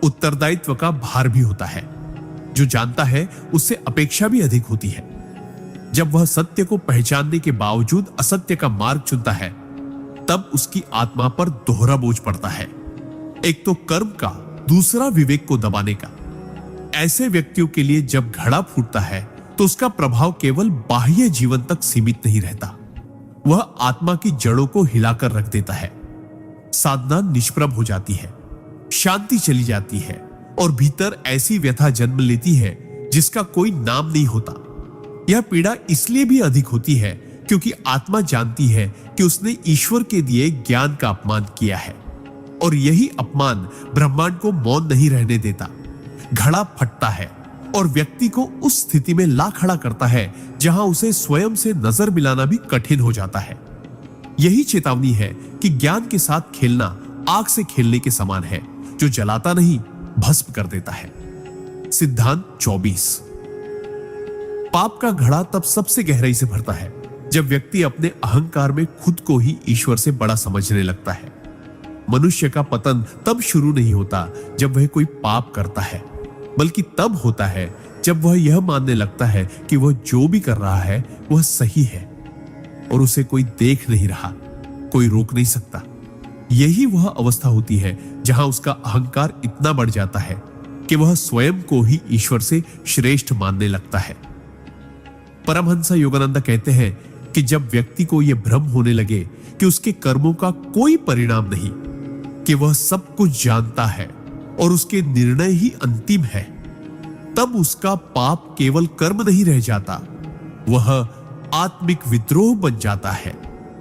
उत्तरदायित्व का भार भी होता है। जो जानता है उससे अपेक्षा भी अधिक होती है। जब वह सत्य को पहचानने के बावजूद असत्य का मार्ग चुनता है, तब उसकी आत्मा पर दोहरा बोझ पड़ता है, एक तो कर्म का, दूसरा विवेक को दबाने का। ऐसे व्यक्तियों के लिए जब घड़ा फूटता है तो उसका प्रभाव केवल बाह्य जीवन तक सीमित नहीं रहता, वह आत्मा की जड़ों को हिलाकर रख देता है। साधना निष्प्रभ हो जाती है, शांति चली जाती है और भीतर ऐसी व्यथा जन्म लेती है जिसका कोई नाम नहीं होता। यह पीड़ा इसलिए भी अधिक होती है क्योंकि आत्मा जानती है कि उसने ईश्वर के दिए ज्ञान का अपमान किया है और यही अपमान ब्रह्मांड को मौन नहीं रहने देता। घड़ा फटता है और व्यक्ति को उस स्थिति में ला खड़ा करता है जहां उसे स्वयं से नजर मिलाना भी कठिन हो जाता है। यही चेतावनी है कि ज्ञान के साथ खेलना आग से खेलने के समान है, जो जलाता नहीं भस्म कर देता है। सिद्धांत 24। पाप का घड़ा तब सबसे गहराई से भरता है जब व्यक्ति अपने अहंकार में खुद को ही ईश्वर से बड़ा समझने लगता है। मनुष्य का पतन तब शुरू नहीं होता जब वह कोई पाप करता है, बल्कि तब होता है जब वह यह मानने लगता है कि वह जो भी कर रहा है वह सही है और उसे कोई देख नहीं रहा, कोई रोक नहीं सकता। यही वह अवस्था होती है जहां उसका अहंकार इतना बढ़ जाता है कि वह स्वयं को ही ईश्वर से श्रेष्ठ मानने लगता है। परमहंस योगानंदा कहते हैं कि जब व्यक्ति को यह भ्रम होने लगे कि उसके कर्मों का कोई परिणाम नहीं, कि वह सब कुछ जानता है और उसके निर्णय ही अंतिम है, तब उसका पाप केवल कर्म नहीं रह जाता, वह आत्मिक विद्रोह बन जाता है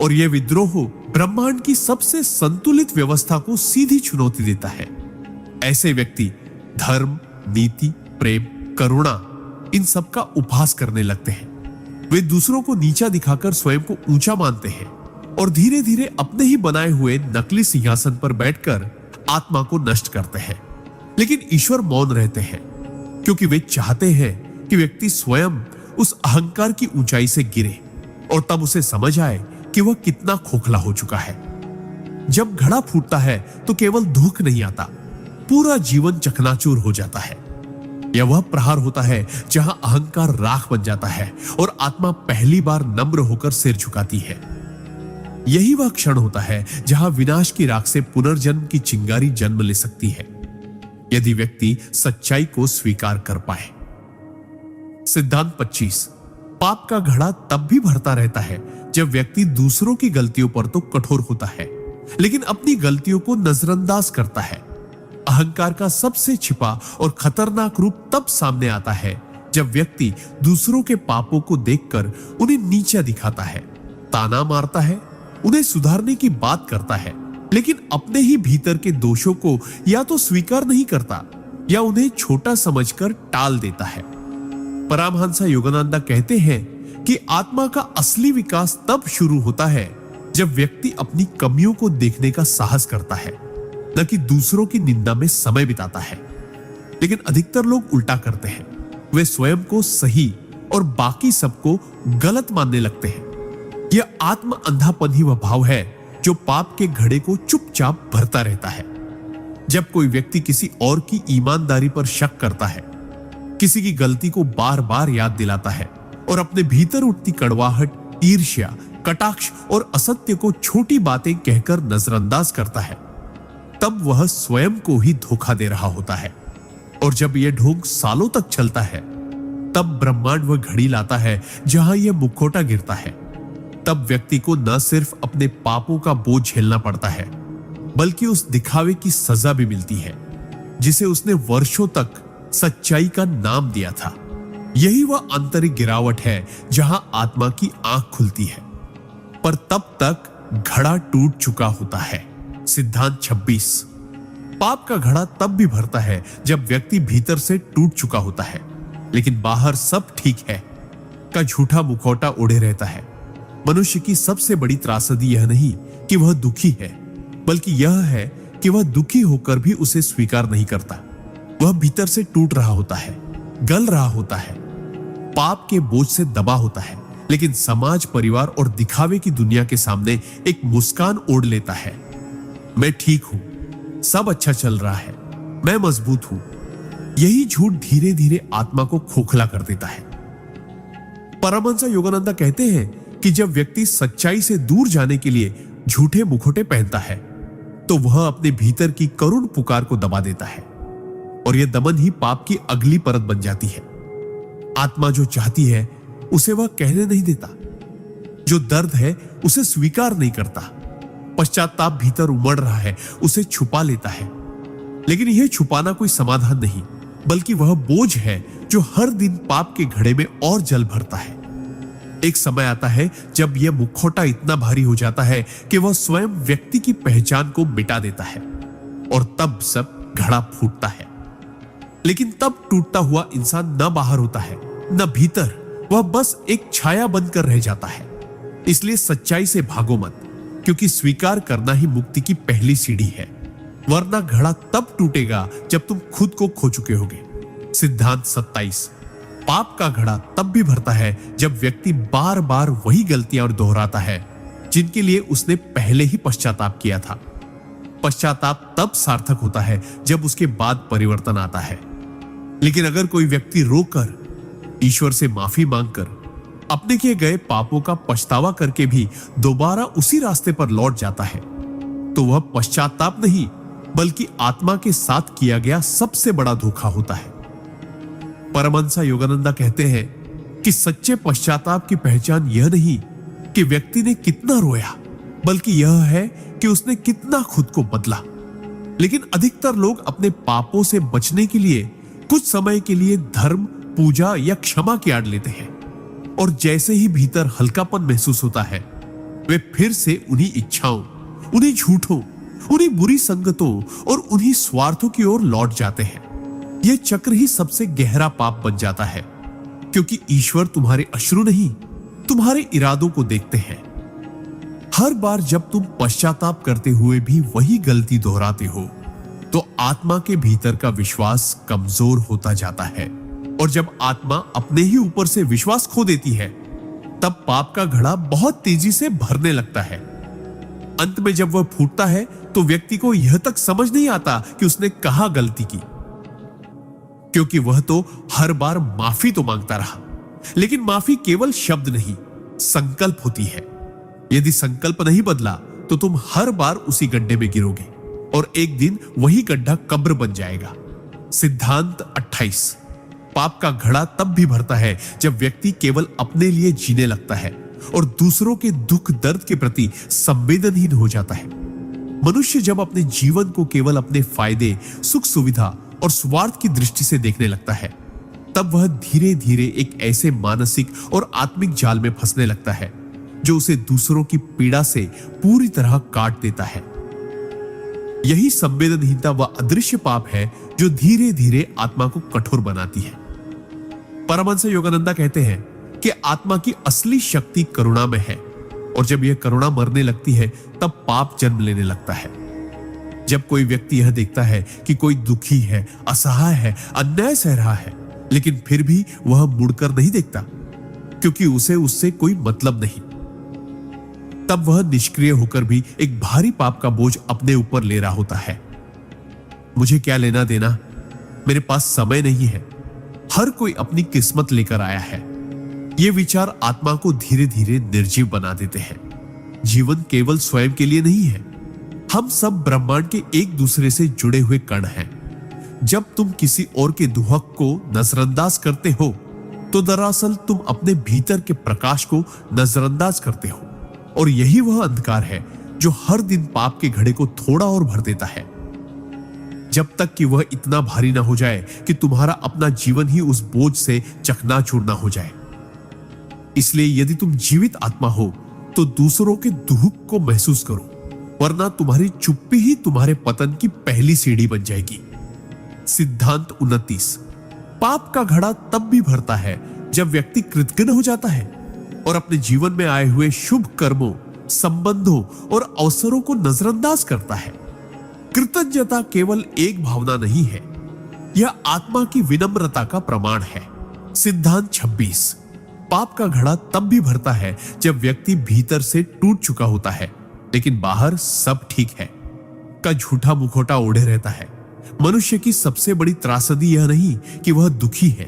और यह विद्रोह ब्रह्मांड की सबसे संतुलित व्यवस्था को सीधी चुनौती देता है। ऐसे व्यक्ति धर्म, नीति, प्रेम करुणा, इन सब का उपहास करने लगते हैं। वे दूसरों को नीचा दिखाकर स्वयं को ऊंचा मानते हैं और धीरे धीरे अपने ही बनाए हुए नकली सिंहासन पर बैठकर आत्मा को नष्ट करते हैं। लेकिन ईश्वर मौन रहते हैं, क्योंकि वे चाहते हैं कि व्यक्ति स्वयं उस अहंकार की ऊंचाई से गिरे और तब उसे समझ आए कि वह कितना खोखला हो चुका है। जब घड़ा फूटता है तो केवल दुख नहीं आता, पूरा जीवन चकनाचूर हो जाता है। यह वह प्रहार होता है जहां अहंकार राख बन जाता है और आत्मा पहली बार नम्र होकर सिर झुकाती है। यही वह क्षण होता है जहां विनाश की राख से पुनर्जन्म की चिंगारी जन्म ले सकती है, यदि व्यक्ति सच्चाई को स्वीकार कर पाए। सिद्धांत 25। पाप का घड़ा तब भी भरता रहता है जब व्यक्ति दूसरों की गलतियों पर तो कठोर होता है, लेकिन अपनी गलतियों को नजरअंदाज करता है। अहंकार का सबसे छिपा और खतरनाक रूप तब सामने आता है जब व्यक्ति दूसरों के पापों को देखकर उन्हें नीचा दिखाता है, ताना मारता है, उन्हें सुधारने की बात करता है, लेकिन अपने ही भीतर के दोषों को या तो स्वीकार नहीं करता या उन्हें छोटा समझकर टाल देता है। परमहंस योगानंद कहते हैं कि आत्मा का असली विकास तब शुरू होता है जब व्यक्ति अपनी कमियों को देखने का साहस करता है, न कि दूसरों की निंदा में समय बिताता है। लेकिन अधिकतर लोग उल्टा करते हैं, वे स्वयं को सही और बाकी सबको गलत मानने लगते हैं। यह आत्म अंधापन ही वह भाव है जो पाप के घड़े को चुपचाप भरता रहता है। जब कोई व्यक्ति किसी और की ईमानदारी पर शक करता है, किसी की गलती को बार बार याद दिलाता है और अपने भीतर उठती कड़वाहट, ईर्ष्या, कटाक्ष और असत्य को छोटी बातें कहकर नजरअंदाज करता है, तब वह स्वयं को ही धोखा दे रहा होता है। और जब यह ढोंग सालों तक चलता है, तब ब्रह्मांड वह घड़ी लाता है जहां यह मुखौटा गिरता है। तब व्यक्ति को न सिर्फ अपने पापों का बोझ झेलना पड़ता है, बल्कि उस दिखावे की सजा भी मिलती है जिसे उसने वर्षों तक सच्चाई का नाम दिया था। यही वह आंतरिक गिरावट है जहां आत्मा की आंख खुलती है, पर तब तक घड़ा टूट चुका होता है। सिद्धांत 26। पाप का घड़ा तब भी भरता है जब व्यक्ति भीतर से टूट चुका होता है, लेकिन बाहर सब ठीक है का झूठा मुखौटा ओढ़े रहता है। मनुष्य की सबसे बड़ी त्रासदी यह नहीं कि वह दुखी है, बल्कि यह है कि वह दुखी होकर भी उसे स्वीकार नहीं करता। वह भीतर से टूट रहा होता है, गल रहा होता है, पाप के बोझ से दबा होता है, लेकिन समाज, परिवार और दिखावे की दुनिया के सामने एक मुस्कान ओढ़ लेता है। मैं ठीक हूं, सब अच्छा चल रहा है, मैं मजबूत हूं। यही झूठ धीरे धीरे आत्मा को खोखला कर देता है। परमहंस योगानंद कहते हैं कि जब व्यक्ति सच्चाई से दूर जाने के लिए झूठे मुखौटे पहनता है, तो वह अपने भीतर की करुण पुकार को दबा देता है, और यह दमन ही पाप की अगली परत बन जाती है। आत्मा जो चाहती है उसे वह कहने नहीं देता, जो दर्द है उसे स्वीकार नहीं करता, पश्चाताप भीतर उमड़ रहा है उसे छुपा लेता है। लेकिन यह छुपाना कोई समाधान नहीं, बल्कि वह बोझ है जो हर दिन पाप के घड़े में और जल भरता है। एक समय आता है जब यह मुखौटा इतना भारी हो जाता है कि वह स्वयं व्यक्ति की पहचान को मिटा देता है, और तब सब घड़ा फूटता है। लेकिन तब टूटता हुआ इंसान न बाहर होता है न भीतर, वह बस एक छाया बनकर रह जाता है। इसलिए सच्चाई से भागो मत, क्योंकि स्वीकार करना ही मुक्ति की पहली सीढ़ी है, वरना घड़ा तब टूटेगा जब तुम खुद को खो चुके होगे। सिद्धांत 27। पाप का घड़ा तब भी भरता है जब व्यक्ति बार बार वही गलतियां और दोहराता है जिनके लिए उसने पहले ही पश्चाताप किया था। पश्चाताप तब सार्थक होता है जब उसके बाद परिवर्तन आता है। लेकिन अगर कोई व्यक्ति रोकर, ईश्वर से माफी मांगकर, अपने किए गए पापों का पछतावा करके भी दोबारा उसी रास्ते पर लौट जाता है, तो वह पश्चाताप नहीं बल्कि आत्मा के साथ किया गया सबसे बड़ा धोखा होता है। परमहंस योगानंद कहते हैं कि सच्चे पश्चाताप की पहचान यह नहीं कि व्यक्ति ने कितना रोया, बल्कि यह है कि उसने कितना खुद को बदला। लेकिन अधिकतर लोग अपने पापों से बचने के लिए कुछ समय के लिए धर्म, पूजा या क्षमा की आड़ लेते हैं, और जैसे ही भीतर हल्कापन महसूस होता है, वे फिर से उन्हीं इच्छाओं, उन्हीं झूठों, उन्हीं बुरी संगतों और उन्हीं स्वार्थों की ओर लौट जाते हैं। यह चक्र ही सबसे गहरा पाप बन जाता है, क्योंकि ईश्वर तुम्हारे अश्रु नहीं, तुम्हारे इरादों को देखते हैं। हर बार जब तुम पश्चाताप करते हुए भी वही गलती दोहराते हो, तो आत्मा के भीतर का विश्वास कमजोर होता जाता है, और जब आत्मा अपने ही ऊपर से विश्वास खो देती है, तब पाप का घड़ा बहुत तेजी से भरने लगता है। अंत में जब वह फूटता है, तो व्यक्ति को यह तक समझ नहीं आता कि उसने कहां गलती की, क्योंकि वह तो हर बार माफी तो मांगता रहा, लेकिन माफी केवल शब्द नहीं, संकल्प होती है। यदि संकल्प नहीं बदला, तो तुम हर बार उसी गड्ढे में गिरोगे, और एक दिन वही गड्ढा कब्र बन जाएगा। सिद्धांत 28। पाप का घड़ा तब भी भरता है जब व्यक्ति केवल अपने लिए जीने लगता है और दूसरों के दुख दर्द के प्रति संवेदनहीन हो जाता है। मनुष्य जब अपने जीवन को केवल अपने फायदे, सुख सुविधा और स्वार्थ की दृष्टि से देखने लगता है, तब वह धीरे धीरे एक ऐसे मानसिक और आत्मिक जाल में फंसने लगता है जो उसे दूसरों की पीड़ा से पूरी तरह काट देता है। यही संवेदनहीनता व अदृश्य पाप है जो धीरे धीरे आत्मा को कठोर बनाती है। परमहंस योगानंदा कहते हैं कि आत्मा की असली शक्ति करुणा में है, और जब यह करुणा मरने लगती है, तब पाप जन्म लेने लगता है। जब कोई व्यक्ति यह देखता है कि कोई दुखी है, असहाय है, अन्याय सह रहा है, लेकिन फिर भी वह मुड़कर नहीं देखता, क्योंकि उसे उससे कोई मतलब नहीं, तब वह निष्क्रिय होकर भी एक भारी पाप का बोझ अपने ऊपर ले रहा होता है। मुझे क्या लेना देना, मेरे पास समय नहीं है, हर कोई अपनी किस्मत लेकर आया है। ये विचार आत्मा को धीरे धीरे निर्जीव बना देते हैं। जीवन केवल स्वयं के लिए नहीं है, हम सब ब्रह्मांड के एक दूसरे से जुड़े हुए कण हैं। जब तुम किसी और के दुहक को नजरअंदाज करते हो, तो दरअसल तुम अपने भीतर के प्रकाश को नजरअंदाज करते हो, और यही वह अंधकार है जो हर दिन पाप के घड़े को थोड़ा और भर देता है, जब तक कि वह इतना भारी ना हो जाए कि तुम्हारा अपना जीवन ही उस बोझ से चकनाचूर ना हो जाए। इसलिए यदि तुम जीवित आत्मा हो, तो दूसरों के दुख को महसूस करो, वरना तुम्हारी चुप्पी ही तुम्हारे पतन की पहली सीढ़ी बन जाएगी। सिद्धांत 29। पाप का घड़ा तब भी भरता है जब व्यक्ति कृतघ्न हो जाता है और अपने जीवन में आए हुए शुभ कर्मों, संबंधों और अवसरों को नजरअंदाज करता है। कृतज्ञता केवल एक भावना नहीं है, यह आत्मा की विनम्रता का प्रमाण है। सिद्धांत 26। पाप का घड़ा तब भी भरता है जब व्यक्ति भीतर से टूट चुका होता है, लेकिन बाहर सब ठीक है, का झूठा मुखौटा ओढ़े रहता है। मनुष्य की सबसे बड़ी त्रासदी यह नहीं कि वह दुखी है,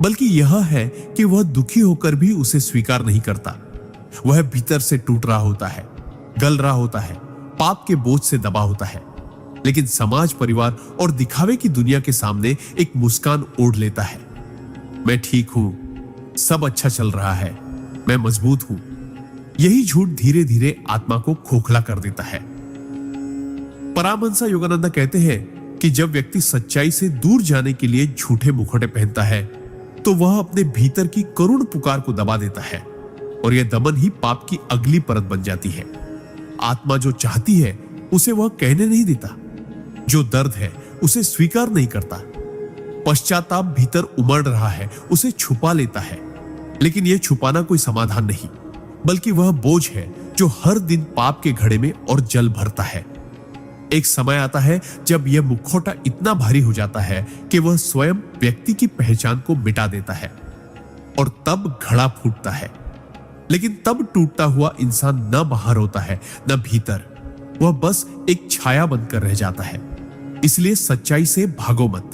बल्कि यह है कि वह दुखी होकर भी उसे स्वीकार नहीं करता। वह भीतर से टूट रहा होता है, गल रहा होता है, पाप के बोझ से दबा होता है, लेकिन समाज, परिवार और दिखावे की दुनिया के सामने एक मुस्कान ओढ़ लेता है। मैं ठीक हूं, सब अच्छा चल रहा है, मैं मजबूत हूं। यही झूठ धीरे धीरे आत्मा को खोखला कर देता है। परमहंस योगानंदा कहते हैं कि जब व्यक्ति सच्चाई से दूर जाने के लिए झूठे मुखौटे पहनता है, तो वह अपने भीतर की करुण पुकार को दबा देता है, और यह दमन ही पाप की अगली परत बन जाती है। आत्मा जो चाहती है उसे वह कहने नहीं देता, जो दर्द है उसे स्वीकार नहीं करता, पश्चाताप भीतर उमड़ रहा है उसे छुपा लेता है। लेकिन यह छुपाना कोई समाधान नहीं, बल्कि वह बोझ है जो हर दिन पाप के घड़े में और जल भरता है। एक समय आता है जब यह मुखौटा इतना भारी हो जाता है कि वह स्वयं व्यक्ति की पहचान को मिटा देता है, और तब घड़ा फूटता है। लेकिन तब टूटता हुआ इंसान न बाहर होता है न भीतर, वह बस एक छाया बनकर रह जाता है। इसलिए सच्चाई से भागो मत,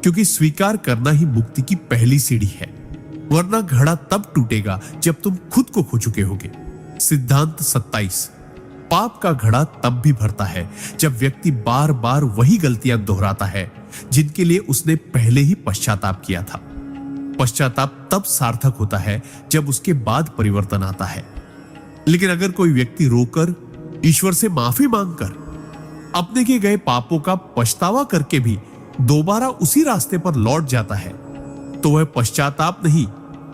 क्योंकि स्वीकार करना ही मुक्ति की पहली सीढ़ी है, वरना घड़ा तब टूटेगा जब तुम खुद को खो चुके होगे। सिद्धांत 27। पाप का घड़ा तब भी भरता है जब व्यक्ति बार बार वही गलतियां दोहराता है जिनके लिए उसने पहले ही पश्चाताप किया था। पश्चाताप तब सार्थक होता है जब उसके बाद परिवर्तन आता है। लेकिन अगर कोई व्यक्ति रोकर, ईश्वर से माफी मांगकर, अपने किए गए पापों का पछतावा करके भी दोबारा उसी रास्ते पर लौट जाता है, तो वह पश्चाताप नहीं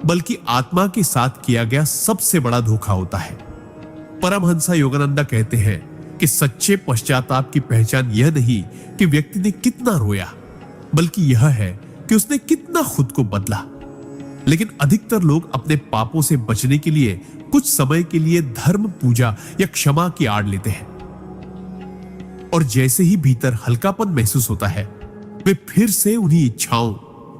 बल्कि आत्मा के साथ किया गया सबसे बड़ा धोखा होता है। परमहंस योगानंदा कहते हैं कि सच्चे पश्चाताप की पहचान यह नहीं कि व्यक्ति ने कितना रोया, बल्कि यह है कि उसने कितना खुद को बदला। लेकिन अधिकतर लोग अपने पापों से बचने के लिए कुछ समय के लिए धर्म, पूजा या क्षमा की आड़ लेते हैं, और जैसे ही भीतर हल्कापन महसूस होता है, वे फिर से उन्हीं इच्छाओं,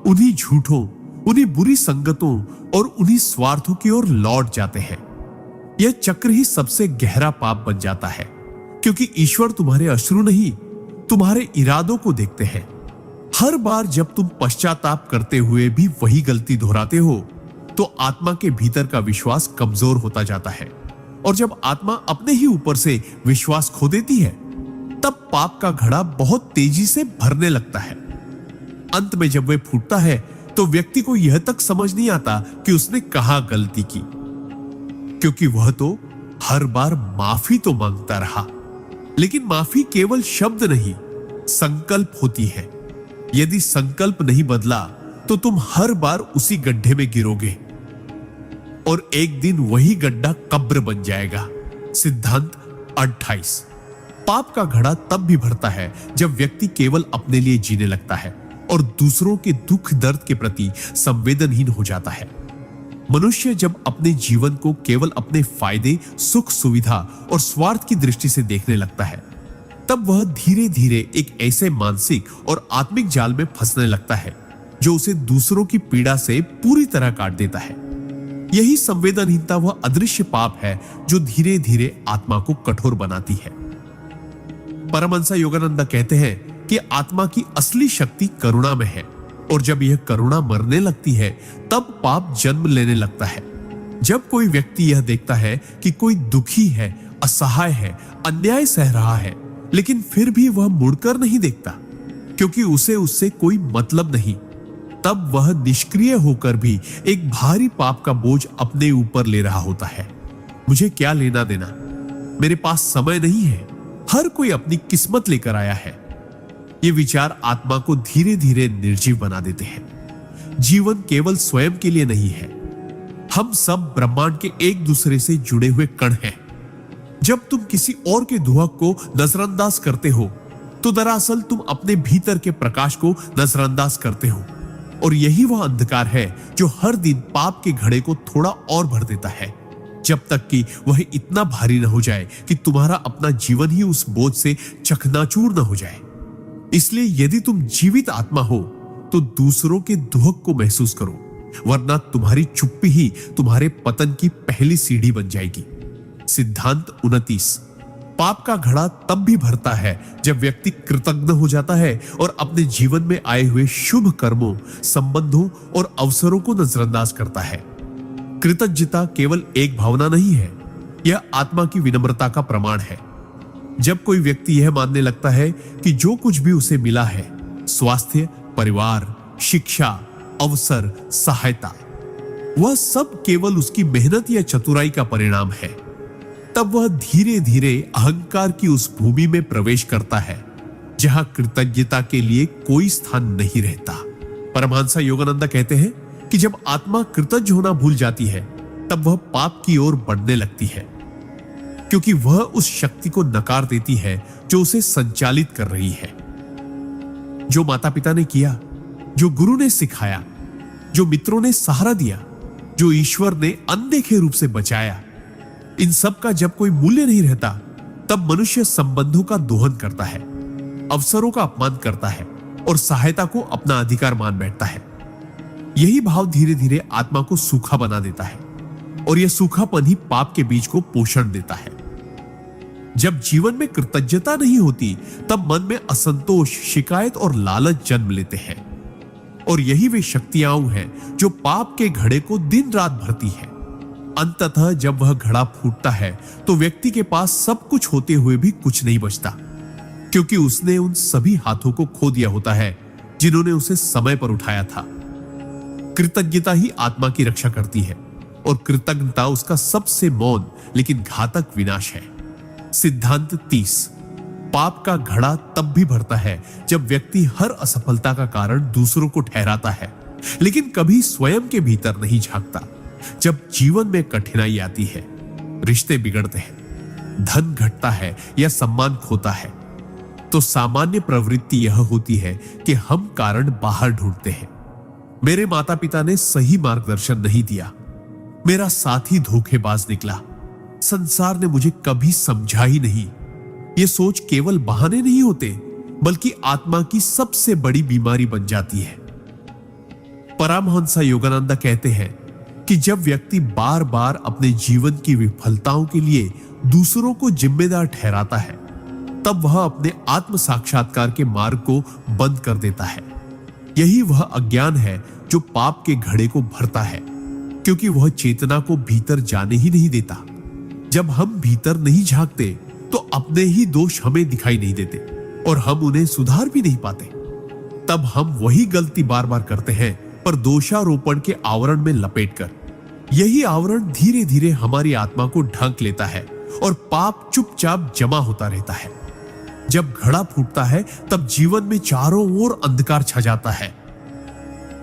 उन्हीं झूठों, उन्हीं बुरी संगतों और उन्हीं स्वार्थों की ओर लौट जाते हैं। यह चक्र ही सबसे गहरा पाप बन जाता है, क्योंकि ईश्वर तुम्हारे अश्रु नहीं, तुम्हारे इरादों को देखते हैं। हर बार जब तुम पश्चाताप करते हुए भी वही गलती दोहराते हो, तो आत्मा के भीतर का विश्वास कमजोर होता जाता है, और जब आत्मा अपने ही ऊपर से विश्वास खो देती है, तब पाप का घड़ा बहुत तेजी से भरने लगता है। अंत में जब वह फूटता है, तो व्यक्ति को यह तक समझ नहीं आता कि उसने कहां गलती की, क्योंकि वह तो हर बार माफी तो मांगता रहा, लेकिन माफी केवल शब्द नहीं, संकल्प होती है। यदि संकल्प नहीं बदला, तो तुम हर बार उसी गड्ढे में गिरोगे, और एक दिन वही गड्ढा कब्र बन जाएगा। सिद्धांत 28। पाप का घड़ा तब भी भरता है जब व्यक्ति केवल अपने लिए जीने लगता है और दूसरों के दुख दर्द के प्रति संवेदनहीन हो जाता है। मनुष्य जब अपने जीवन को केवल अपने फायदे, सुख, सुविधा और स्वार्थ की दृष्टि से देखने लगता है, तब वह धीरे धीरे एक ऐसे मानसिक और आत्मिक जाल में फंसने लगता है जो उसे दूसरों की पीड़ा से पूरी तरह काट देता है। यही संवेदनहीनता वह अदृश्य पाप है जो धीरे धीरे आत्मा को कठोर बनाती है। परमहंस योगानंद कहते हैं कि आत्मा की असली शक्ति करुणा में है, और जब यह करुणा मरने लगती है, तब पाप जन्म लेने लगता है। जब कोई व्यक्ति यह देखता है कि कोई दुखी है, असहाय है, अन्याय सह रहा है, लेकिन फिर भी वह मुड़कर नहीं देखता, क्योंकि उसे उससे कोई मतलब नहीं, तब वह निष्क्रिय होकर भी एक भारी पाप का बोझ अपने ऊपर ले रहा होता है। मुझे क्या लेना देना, मेरे पास समय नहीं है, हर कोई अपनी किस्मत लेकर आया है। ये विचार आत्मा को धीरे धीरे निर्जीव बना देते हैं। जीवन केवल स्वयं के लिए नहीं है, हम सब ब्रह्मांड के एक दूसरे से जुड़े हुए कण हैं। जब तुम किसी और के दुहक को नजरअंदाज करते हो, तो दरअसल तुम अपने भीतर के प्रकाश को नजरअंदाज करते हो, और यही वह अंधकार है जो हर दिन पाप के घड़े को थोड़ा और भर देता है, जब तक कि वह इतना भारी न हो जाए कि तुम्हारा अपना जीवन ही उस बोझ से चकनाचूर न हो जाए। इसलिए यदि तुम जीवित आत्मा हो, तो दूसरों के दुहक को महसूस करो, वरना तुम्हारी चुप्पी ही तुम्हारे पतन की पहली सीढ़ी बन जाएगी। सिद्धांत 29। पाप का घड़ा तब भी भरता है जब व्यक्ति कृतज्ञ हो जाता है और अपने जीवन में आए हुए शुभ कर्मों, संबंधों और अवसरों को नजरअंदाज करता है। कृतज्ञता केवल एक भावना नहीं है, यह आत्मा की विनम्रता का प्रमाण है। जब कोई व्यक्ति यह मानने लगता है कि जो कुछ भी उसे मिला है, स्वास्थ्य, परिवार, शिक्षा, अवसर, सहायता, वह सब केवल उसकी मेहनत या चतुराई का परिणाम है, तब वह धीरे धीरे अहंकार की उस भूमि में प्रवेश करता है जहां कृतज्ञता के लिए कोई स्थान नहीं रहता। परमहंस योगानंद कहते हैं कि जब आत्मा कृतज्ञ होना भूल जाती है, तब वह पाप की ओर बढ़ने लगती है, क्योंकि वह उस शक्ति को नकार देती है जो उसे संचालित कर रही है। जो माता पिता ने किया, जो गुरु ने सिखाया, जो मित्रों ने सहारा दिया, जो ईश्वर ने अनदेखे रूप से बचाया, इन सब का जब कोई मूल्य नहीं रहता, तब मनुष्य संबंधों का दोहन करता है, अवसरों का अपमान करता है और सहायता को अपना अधिकार मान बैठता है। यही भाव धीरे धीरे आत्मा को सूखा बना देता है, और यह सूखापन ही पाप के बीज को पोषण देता है। जब जीवन में कृतज्ञता नहीं होती, तब मन में असंतोष, शिकायत और लालच जन्म लेते हैं, और यही वे शक्तियां हैं जो पाप के घड़े को दिन रात भरती है। अंततः जब वह घड़ा फूटता है, तो व्यक्ति के पास सब कुछ होते हुए भी कुछ नहीं बचता, क्योंकि उसने उन सभी हाथों को खो दिया होता है जिन्होंने उसे समय पर उठाया था। कृतज्ञता ही आत्मा की रक्षा करती है, और कृतज्ञता उसका सबसे मौन लेकिन घातक विनाश है। सिद्धांत 30। पाप का घड़ा तब भी भरता है जब व्यक्ति हर असफलता का कारण दूसरों को ठहराता है, लेकिन कभी स्वयं के भीतर नहीं झांकता। जब जीवन में कठिनाई आती है, रिश्ते बिगड़ते हैं, धन घटता है या सम्मान खोता है, तो सामान्य प्रवृत्ति यह होती है कि हम कारण बाहर ढूंढते हैं। मेरे माता पिता ने सही मार्गदर्शन नहीं दिया, मेरा साथी धोखेबाज निकला, संसार ने मुझे कभी समझा ही नहीं। ये सोच केवल बहाने नहीं होते, बल्कि आत्मा की सबसे बड़ी बीमारी बन जाती है। परमहंस योगानंद कहते हैं कि जब व्यक्ति बार बार अपने जीवन की विफलताओं के लिए दूसरों को जिम्मेदार ठहराता है, तब वह अपने आत्म साक्षात्कार के मार्ग को बंद कर देता है। यही वह अज्ञान है जो पाप के घड़े को भरता है, क्योंकि वह चेतना को भीतर जाने ही नहीं देता। जब हम भीतर नहीं झांकते तो अपने ही दोष हमें दिखाई नहीं देते और हम उन्हें सुधार भी नहीं पाते। तब हम वही गलती बार बार करते हैं, पर दोषारोपण के आवरण में लपेटकर। यही आवरण धीरे धीरे हमारी आत्मा को ढक लेता है और पाप चुपचाप जमा होता रहता है। जब घड़ा फूटता है तब जीवन में चारों ओर अंधकार छा जाता है,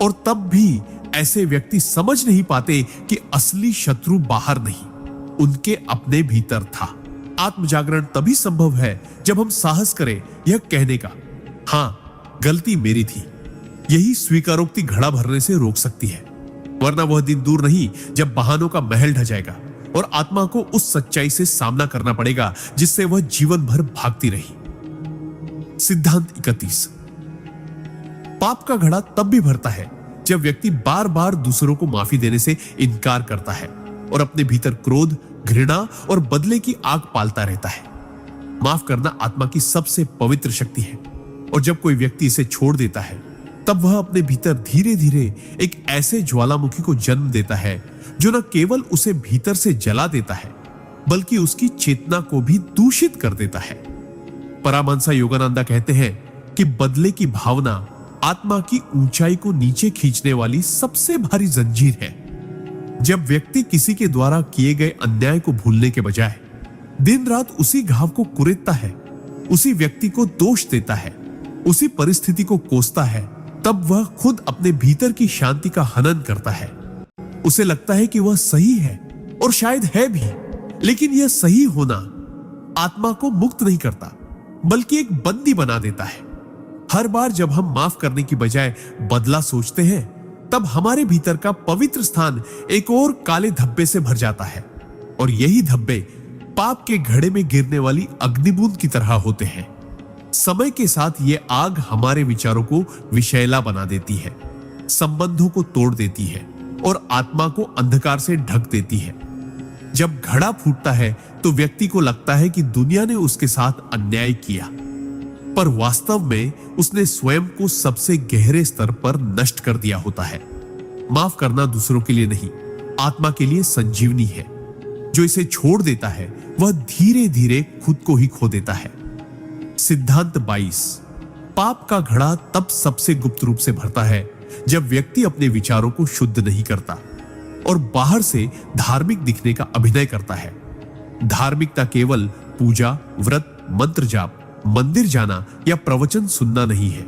और तब भी ऐसे व्यक्ति समझ नहीं पाते कि असली शत्रु बाहर नहीं, उनके अपने भीतर था। आत्मजागरण तभी संभव है जब हम साहस करें यह कहने का, हां, गलती मेरी थी। यही स्वीकारोक्ति घड़ा भरने से रोक सकती है, वरना वह दिन दूर नहीं जब बहानों का महल ढह जाएगा और आत्मा को उस सच्चाई से सामना करना पड़ेगा जिससे वह जीवन भर भागती रही। सिद्धांत 31। पाप का घड़ा तब भी भरता है जब व्यक्ति बार बार दूसरों को माफी देने से इनकार करता है और अपने भीतर क्रोध, घृणा और बदले की आग पालता रहता है। माफ करना आत्मा की सबसे पवित्र शक्ति है, और जब कोई व्यक्ति इसे छोड़ देता है तब वह अपने भीतर धीरे धीरे एक ऐसे ज्वालामुखी को जन्म देता है जो न केवल उसे भीतर से जला देता है, बल्कि उसकी चेतना को भी दूषित कर देता है। परमहंस योगानंद कहते हैं कि बदले की भावना आत्मा की ऊंचाई को नीचे खींचने वाली सबसे भारी जंजीर है। जब व्यक्ति किसी के द्वारा किए गए अन्याय को भूलने के बजाय दिन रात उसी घाव को कुरेदता है, उसी व्यक्ति को दोष देता है, उसी परिस्थिति को कोसता है, तब वह खुद अपने भीतर की शांति का हनन करता है। उसे लगता है कि वह सही है, और शायद है भी, लेकिन यह सही होना आत्मा को मुक्त नहीं करता, बल्कि एक बंदी बना देता है। हर बार जब हम माफ करने की बजाय बदला सोचते हैं, तब हमारे भीतर का पवित्र स्थान एक और काले धब्बे से भर जाता है, और यही धब्बे पाप के घड़े में गिरने वाली अग्निबूंद की तरह होते हैं। समय के साथ ये आग हमारे विचारों को विषैला बना देती है, संबंधों को तोड़ देती है और आत्मा को अंधकार से ढक देती है। जब घड़ा फूटता है तो व्यक्ति को लगता है कि दुनिया ने उसके साथ अन्याय किया, पर वास्तव में उसने स्वयं को सबसे गहरे स्तर पर नष्ट कर दिया होता है। माफ करना दूसरों के लिए नहीं, आत्मा के लिए संजीवनी है। जो इसे छोड़ देता है वह धीरे धीरे खुद को ही खो देता है। सिद्धांत 22। पाप का घड़ा तब सबसे गुप्त रूप से भरता है जब व्यक्ति अपने विचारों को शुद्ध नहीं करता और बाहर से धार्मिक दिखने का अभिनय करता है। धार्मिकता केवल पूजा, व्रत, मंत्र जाप, मंदिर जाना या प्रवचन सुनना नहीं है,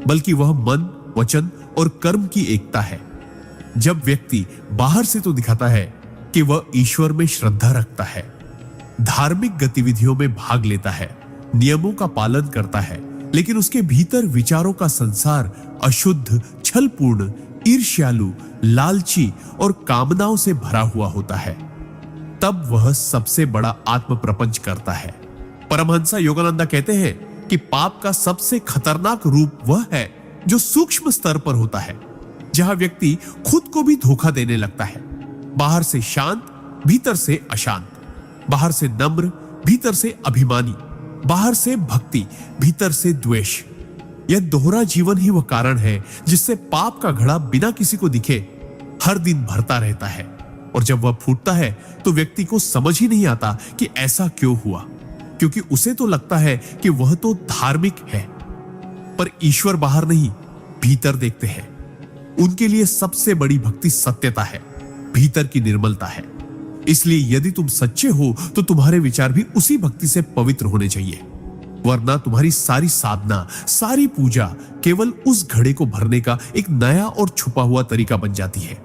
बल्कि वह मन, वचन और कर्म की एकता है। जब व्यक्ति बाहर से तो दिखाता है कि वह ईश्वर में श्रद्धा रखता है, धार्मिक गतिविधियों में भाग लेता है, नियमों का पालन करता है, लेकिन उसके भीतर विचारों का संसार अशुद्ध, छलपूर्ण, ईर्ष्यालु, लालची और कामनाओं से भरा हुआ होता है, तब वह सबसे बड़ा आत्म प्रपंच करता है। परमहंस योगानंद कहते हैं कि पाप का सबसे खतरनाक रूप वह है जो सूक्ष्म स्तर पर होता है, जहां व्यक्ति खुद को भी धोखा देने लगता है। बाहर से शांत, भीतर से अशांत, बाहर से नम्र, भीतर से अभिमानी, बाहर से भक्ति, भीतर से द्वेष। यह दोहरा जीवन ही वह कारण है जिससे पाप का घड़ा बिना किसी को दिखे हर दिन भरता रहता है, और जब वह फूटता है तो व्यक्ति को समझ ही नहीं आता कि ऐसा क्यों हुआ, क्योंकि उसे तो लगता है कि वह तो धार्मिक है, पर ईश्वर बाहर नहीं, भीतर देखते हैं। उनके लिए सबसे बड़ी भक्ति सत्यता है, भीतर की निर्मलता है। इसलिए यदि तुम सच्चे हो तो तुम्हारे विचार भी उसी भक्ति से पवित्र होने चाहिए, वरना तुम्हारी सारी साधना, सारी पूजा केवल उस घड़े को भरने का एक नया और छुपा हुआ तरीका बन जाती है।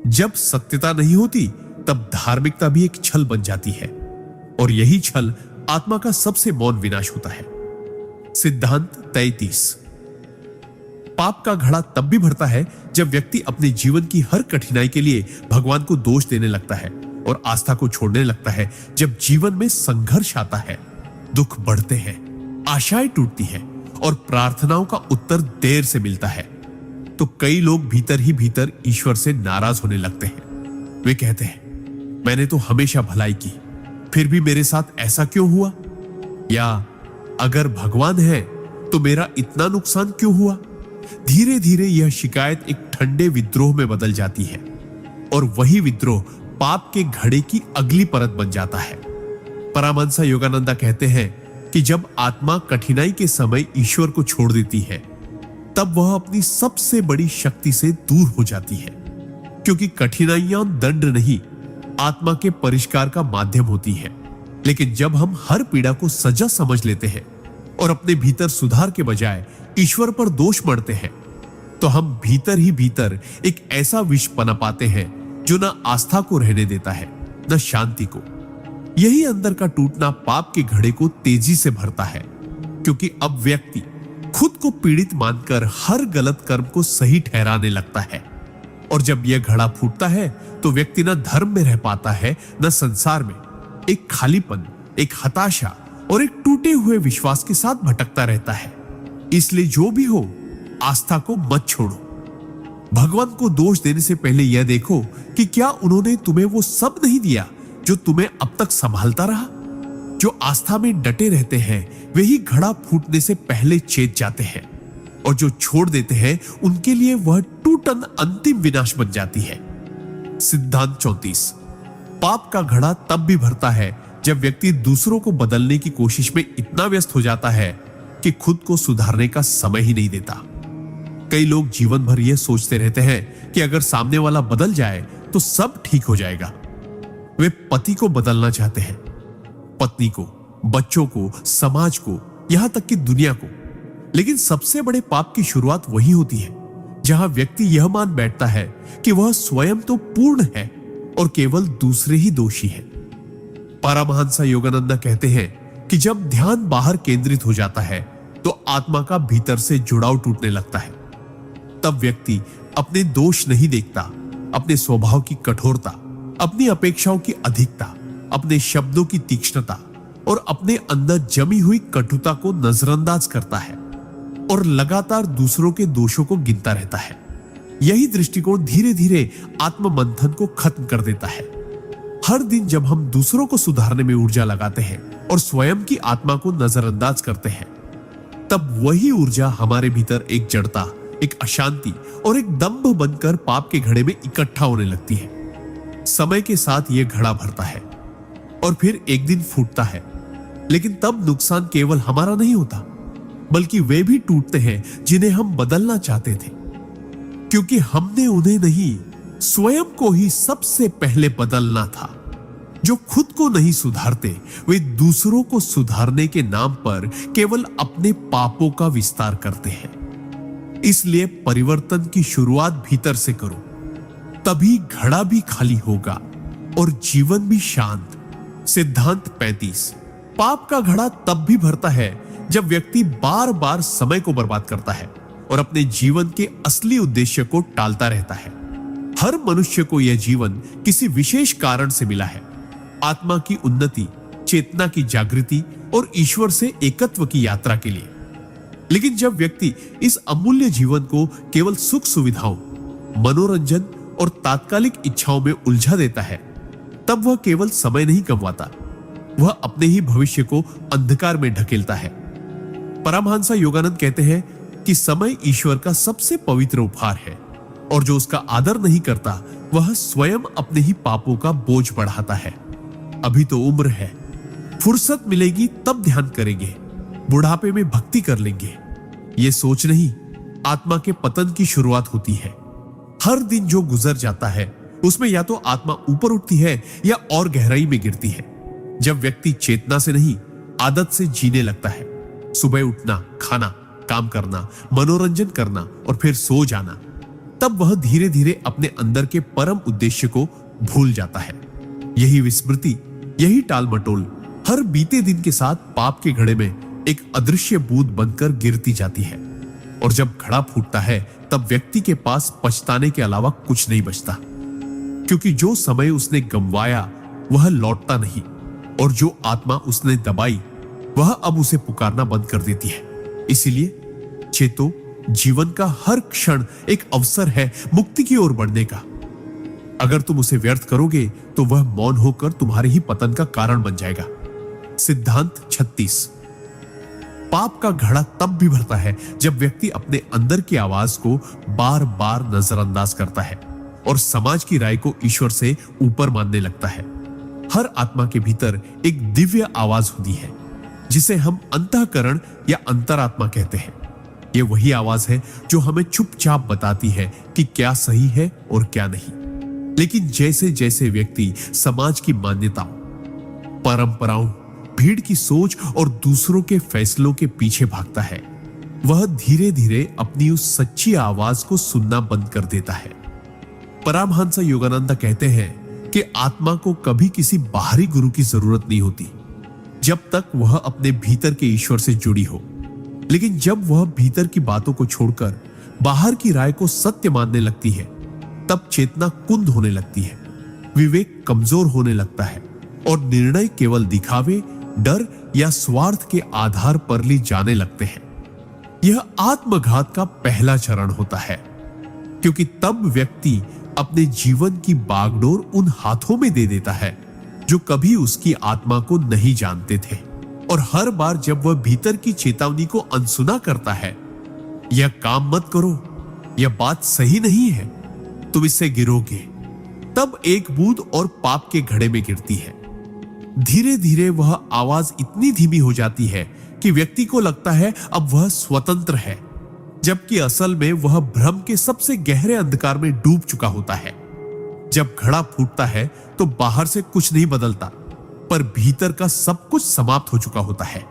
जब सत्यता नहीं होती तब धार्मिकता भी एक छल बन जाती है, और यही छल आत्मा का सबसे मौन विनाश होता है। सिद्धांत 33। पाप का घड़ा तब भी भरता है जब व्यक्ति अपने जीवन की हर कठिनाई के लिए भगवान को दोष देने लगता है और आस्था को छोड़ने लगता है। जब जीवन में संघर्ष आता है, दुख बढ़ते हैं, आशाएं टूटती हैं और प्रार्थनाओं का उत्तर देर से मिलता है, तो कई लोग भीतर ही भीतर ईश्वर से नाराज होने लगते हैं। वे कहते हैं, मैंने तो हमेशा भलाई की, फिर भी मेरे साथ ऐसा क्यों हुआ? या अगर भगवान है तो मेरा इतना नुकसान क्यों हुआ? धीरे धीरे यह शिकायत एक ठंडे विद्रोह में बदल जाती है और वही विद्रोह पाप के घड़े की अगली परत बन जाता है। परमहंस योगानंदा कहते हैं कि जब आत्मा कठिनाई के समय ईश्वर को छोड़ देती है, तब वह अपनी सबसे बड़ी शक्ति से दूर हो जाती है, क्योंकि कठिनाइयां दंड नहीं, आत्मा के परिष्कार का माध्यम होती है। लेकिन जब हम हर पीड़ा को सजा समझ लेते हैं और अपने भीतर सुधार के बजाय ईश्वर पर दोष मढ़ते हैं, तो हम भीतर ही भीतर एक ऐसा विष पनप पाते हैं जो न आस्था को रहने देता है, न शांति को। यही अंदर का टूटना पाप के घड़े को तेजी से भरता है, क्योंकि अब व्यक्ति खुद को पीड़ित मानकर हर गलत कर्म को सही ठहराने लगता है। और जब यह घड़ा फूटता है तो व्यक्ति न धर्म में रह पाता है, न संसार में। एक खालीपन, एक हताशा और एक टूटे हुए विश्वास के साथ भटकता रहता है। इसलिए जो भी हो, आस्था को मत छोड़ो। भगवान को दोष देने से पहले यह देखो कि क्या उन्होंने तुम्हें वो सब नहीं दिया जो तुम्हें अब तक संभालता रहा। जो आस्था में डटे रहते हैं वही घड़ा फूटने से पहले चेत जाते हैं, और जो छोड़ देते हैं उनके लिए वह टूटन अंतिम विनाश बन जाती है। सिद्धांत 34। पाप का घड़ा तब भी भरता है जब व्यक्ति दूसरों को बदलने की कोशिश में इतना व्यस्त हो जाता है कि खुद को सुधारने का समय ही नहीं देता। कई लोग जीवन भर यह सोचते रहते हैं कि अगर सामने वाला बदल जाए तो सब ठीक हो जाएगा। वे पति को बदलना चाहते हैं, पत्नी को, बच्चों को, समाज को, यहां तक कि दुनिया को। लेकिन सबसे बड़े पाप की शुरुआत वही होती है जहां व्यक्ति यह मान बैठता है कि वह स्वयं तो पूर्ण है और केवल दूसरे ही दोषी हैं। परमहंस योगानंदा कहते हैं कि जब ध्यान बाहर केंद्रित हो जाता है तो आत्मा का भीतर से जुड़ाव टूटने लगता है। तब व्यक्ति अपने दोष नहीं देखता, अपने स्वभाव की कठोरता, अपनी अपेक्षाओं की अधिकता, अपने शब्दों की तीक्ष्णता और अपने अंदर जमी हुई कटुता को नजरअंदाज करता है और लगातार दूसरों के दोषों को गिनता रहता है। यही दृष्टिकोण धीरे धीरे आत्ममंथन को खत्म कर देता है। हर दिन जब हम दूसरों को सुधारने में ऊर्जा लगाते हैं और स्वयं की आत्मा को नजरअंदाज करते हैं, तब वही ऊर्जा हमारे भीतर एक जड़ता, एक अशांति और एक दंभ बनकर पाप के घड़े में इकट्ठा होने लगती है। समय के साथ यह घड़ा भरता है और फिर एक दिन फूटता है। लेकिन तब नुकसान केवल हमारा नहीं होता, बल्कि वे भी टूटते हैं जिन्हें हम बदलना चाहते थे, क्योंकि हमने उन्हें नहीं, स्वयं को ही सबसे पहले बदलना था। जो खुद को नहीं सुधारते वे दूसरों को सुधारने के नाम पर केवल अपने पापों का विस्तार करते हैं। इसलिए परिवर्तन की शुरुआत भीतर से करो, तभी घड़ा भी खाली होगा और जीवन भी शांत। सिद्धांत 35। पाप का घड़ा तब भी भरता है जब व्यक्ति बार बार समय को बर्बाद करता है और अपने जीवन के असली उद्देश्य को टालता रहता है। हर मनुष्य को यह जीवन किसी विशेष कारण से मिला है, आत्मा की उन्नति, चेतना की जागृति और ईश्वर से एकत्व की यात्रा के लिए। लेकिन जब व्यक्ति इस अमूल्य जीवन को केवल सुख सुविधाओं, मनोरंजन और तात्कालिक इच्छाओं में उलझा देता है, तब वह केवल समय नहीं कमवाता, वह अपने ही भविष्य को अंधकार में ढकेलता है। परमहंस योगानंद कहते हैं कि समय ईश्वर का सबसे पवित्र उपहार है और जो उसका आदर नहीं करता वह स्वयं अपने ही पापों का बोझ बढ़ाता है। अभी तो उम्र है, फुर्सत मिलेगी तब ध्यान करेंगे, बुढ़ापे में भक्ति कर लेंगे। ये सोच नहीं, आत्मा के पतन की शुरुआत होती है। हर दिन जो गुजर जाता है उसमें या तो आत्मा ऊपर उठती है या और गहराई में गिरती है। जब व्यक्ति चेतना से नहीं, आदत से जीने लगता है, सुबह उठना, खाना, काम करना, मनोरंजन करना और फिर सो जाना, तब वह धीरे धीरे अपने अंदर के परम उद्देश्य को भूल जाता है। यही विस्मृति, यही टाल मटोल हर बीते दिन के साथ पाप के घड़े में एक अदृश्य बूंद बनकर गिरती जाती है। और जब घड़ा फूटता है तब व्यक्ति के पास पछताने के अलावा कुछ नहीं बचता, क्योंकि जो समय उसने गंवाया वह लौटता नहीं, और जो आत्मा उसने दबाई वह अब उसे पुकारना बंद कर देती है। इसीलिए चेतो, जीवन का हर क्षण एक अवसर है मुक्ति की ओर बढ़ने का। अगर तुम उसे व्यर्थ करोगे तो वह मौन होकर तुम्हारे ही पतन का कारण बन जाएगा। सिद्धांत 36। पाप का घड़ा तब भी भरता है जब व्यक्ति अपने अंदर की आवाज को बार बार नजरअंदाज करता है और समाज की राय को ईश्वर से ऊपर मानने लगता है। हर आत्मा के भीतर एक दिव्य आवाज होती है जिसे हम अंतःकरण या अंतरात्मा कहते हैं। यह वही आवाज है जो हमें चुपचाप बताती है कि क्या सही है और क्या नहीं। लेकिन जैसे जैसे व्यक्ति समाज की मान्यताओं, परंपराओं, भीड़ की सोच और दूसरों के फैसलों के पीछे भागता है, वह धीरे धीरे अपनी उस सच्ची आवाज को सुनना बंद कर देता है। परमहंस योगानंद कहते हैं कि आत्मा को कभी किसी बाहरी गुरु की जरूरत नहीं होती जब तक वह अपने भीतर के ईश्वर से जुड़ी हो। लेकिन जब वह भीतर की बातों को छोड़कर बाहर की राय को सत्य मानने लगती है, तब चेतना कुंद होने लगती है, विवेक कमजोर होने लगता है और निर्णय केवल दिखावे, डर या स्वार्थ के आधार पर ली जाने लगते हैं। यह आत्मघात का पहला चरण होता है, क्योंकि तब व्यक्ति अपने जीवन की बागडोर उन हाथों में दे देता है जो कभी उसकी आत्मा को नहीं जानते थे। और हर बार जब वह भीतर की चेतावनी को अनसुना करता है, यह काम मत करो, यह बात सही नहीं है, तुम इससे गिरोगे, तब एक बूंद और पाप के घड़े में गिरती है। धीरे धीरे वह आवाज इतनी धीमी हो जाती है कि व्यक्ति को लगता है अब वह स्वतंत्र है, जबकि असल में वह भ्रम के सबसे गहरे अंधकार में डूब चुका होता है। जब घड़ा फूटता है तो बाहर से कुछ नहीं बदलता, पर भीतर का सब कुछ समाप्त हो चुका होता है।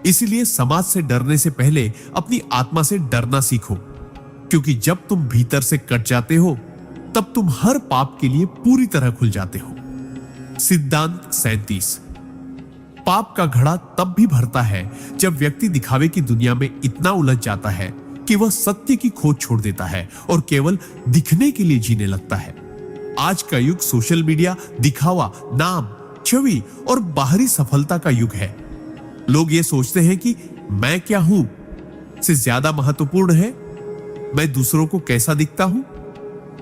इसीलिए समाज से डरने से पहले अपनी आत्मा से डरना सीखो, क्योंकि जब तुम भीतर से कट जाते हो तब तुम हर पाप के लिए पूरी तरह खुल जाते हो। सिद्धांत 37। पाप का घड़ा तब भी भरता है जब व्यक्ति दिखावे की दुनिया में इतना उलझ जाता है कि वह सत्य की खोज छोड़ देता है और केवल दिखने के लिए जीने लगता है। आज का युग सोशल मीडिया, दिखावा, नाम, छवि और बाहरी सफलता का युग है। लोग ये सोचते हैं कि मैं क्या हूं से ज्यादा महत्वपूर्ण है मैं दूसरों को कैसा दिखता हूं।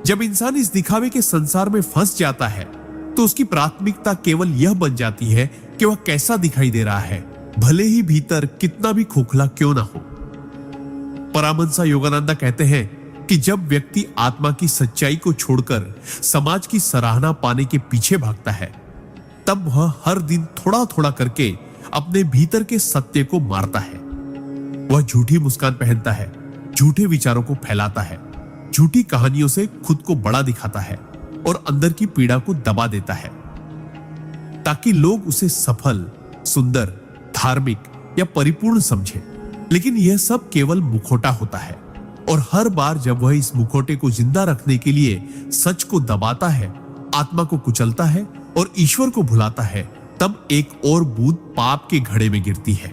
जब इंसान इस दिखावे के संसार में फंस जाता है तो उसकी प्राथमिकता केवल यह बन जाती है कि वह कैसा दिखाई दे रहा है, भले ही भीतर कितना भी खोखला क्यों ना हो। परमहंस योगानंद कहते हैं कि जब व्यक्ति आत्मा की सच्चाई को छोड़कर समाज की सराहना पाने के पीछे भागता है, तब वह हर दिन थोड़ा थोड़ा करके अपने भीतर के सत्य को मारता है। वह झूठी मुस्कान पहनता है, झूठे विचारों को फैलाता है, झूठी कहानियों से खुद को बड़ा दिखाता है और अंदर की पीड़ा को दबा देता है, ताकि लोग उसे सफल, सुंदर, धार्मिक या परिपूर्ण समझें। लेकिन यह सब केवल मुखौटा होता है, और हर बार जब वह इस मुखौटे को जिंदा रखने के लिए सच को दबाता है, आत्मा को कुचलता है और ईश्वर को भुलाता है, तब एक और बूंद पाप के घड़े में गिरती है।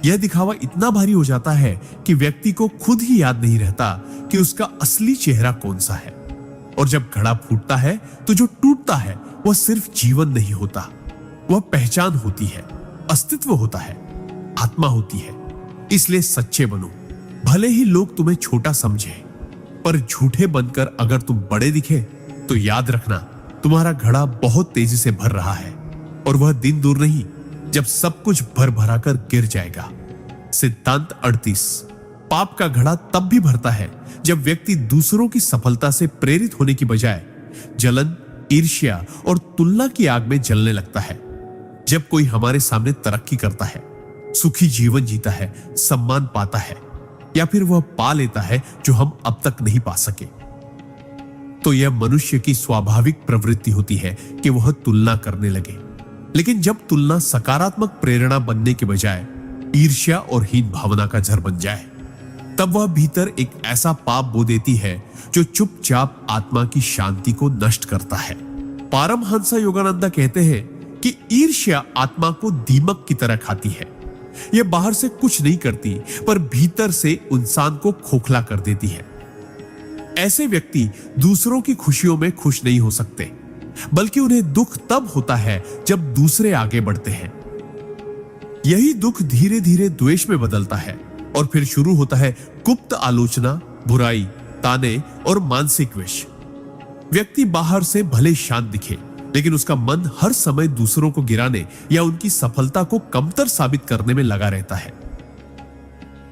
यह दिखावा इतना भारी हो जाता है कि व्यक्ति को खुद ही याद नहीं रहता कि उसका असली चेहरा कौन सा है। और जब घड़ा फूटता है तो जो टूटता है वह सिर्फ जीवन नहीं होता, वह पहचान होती है, अस्तित्व होता है, आत्मा होती है। इसलिए सच्चे बनो, भले ही लोग तुम्हें छोटा समझे, पर झूठे बनकर अगर तुम बड़े दिखे तो याद रखना तुम्हारा घड़ा बहुत तेजी से भर रहा है, और वह दिन दूर नहीं जब सब कुछ भर भरा कर गिर जाएगा। सिद्धांत 38। पाप का घड़ा तब भी भरता है जब व्यक्ति दूसरों की सफलता से प्रेरित होने की बजाय जलन, ईर्ष्या और तुलना की आग में जलने लगता है। जब कोई हमारे सामने तरक्की करता है, सुखी जीवन जीता है, सम्मान पाता है, या फिर वह पा लेता है जो हम अब तक नहीं पा सके, तो यह मनुष्य की स्वाभाविक प्रवृत्ति होती है कि वह तुलना करने लगे। लेकिन जब तुलना सकारात्मक प्रेरणा बनने के बजाय ईर्ष्या और हीन भावना का जड़ बन जाए, तब वह भीतर एक ऐसा पाप बो देती है जो चुपचाप आत्मा की शांति को नष्ट करता है। परमहंस योगानंद कहते हैं कि ईर्ष्या आत्मा को दीमक की तरह खाती है, यह बाहर से कुछ नहीं करती, पर भीतर से इंसान को खोखला कर देती है। ऐसे व्यक्ति दूसरों की खुशियों में खुश नहीं हो सकते, बल्कि उन्हें दुख तब होता है जब दूसरे आगे बढ़ते हैं। यही दुख धीरे धीरे द्वेष में बदलता है और फिर शुरू होता है गुप्त आलोचना, बुराई, ताने और मानसिक विष। व्यक्ति बाहर से भले शांत दिखे, लेकिन उसका मन हर समय दूसरों को गिराने या उनकी सफलता को कमतर साबित करने में लगा रहता है।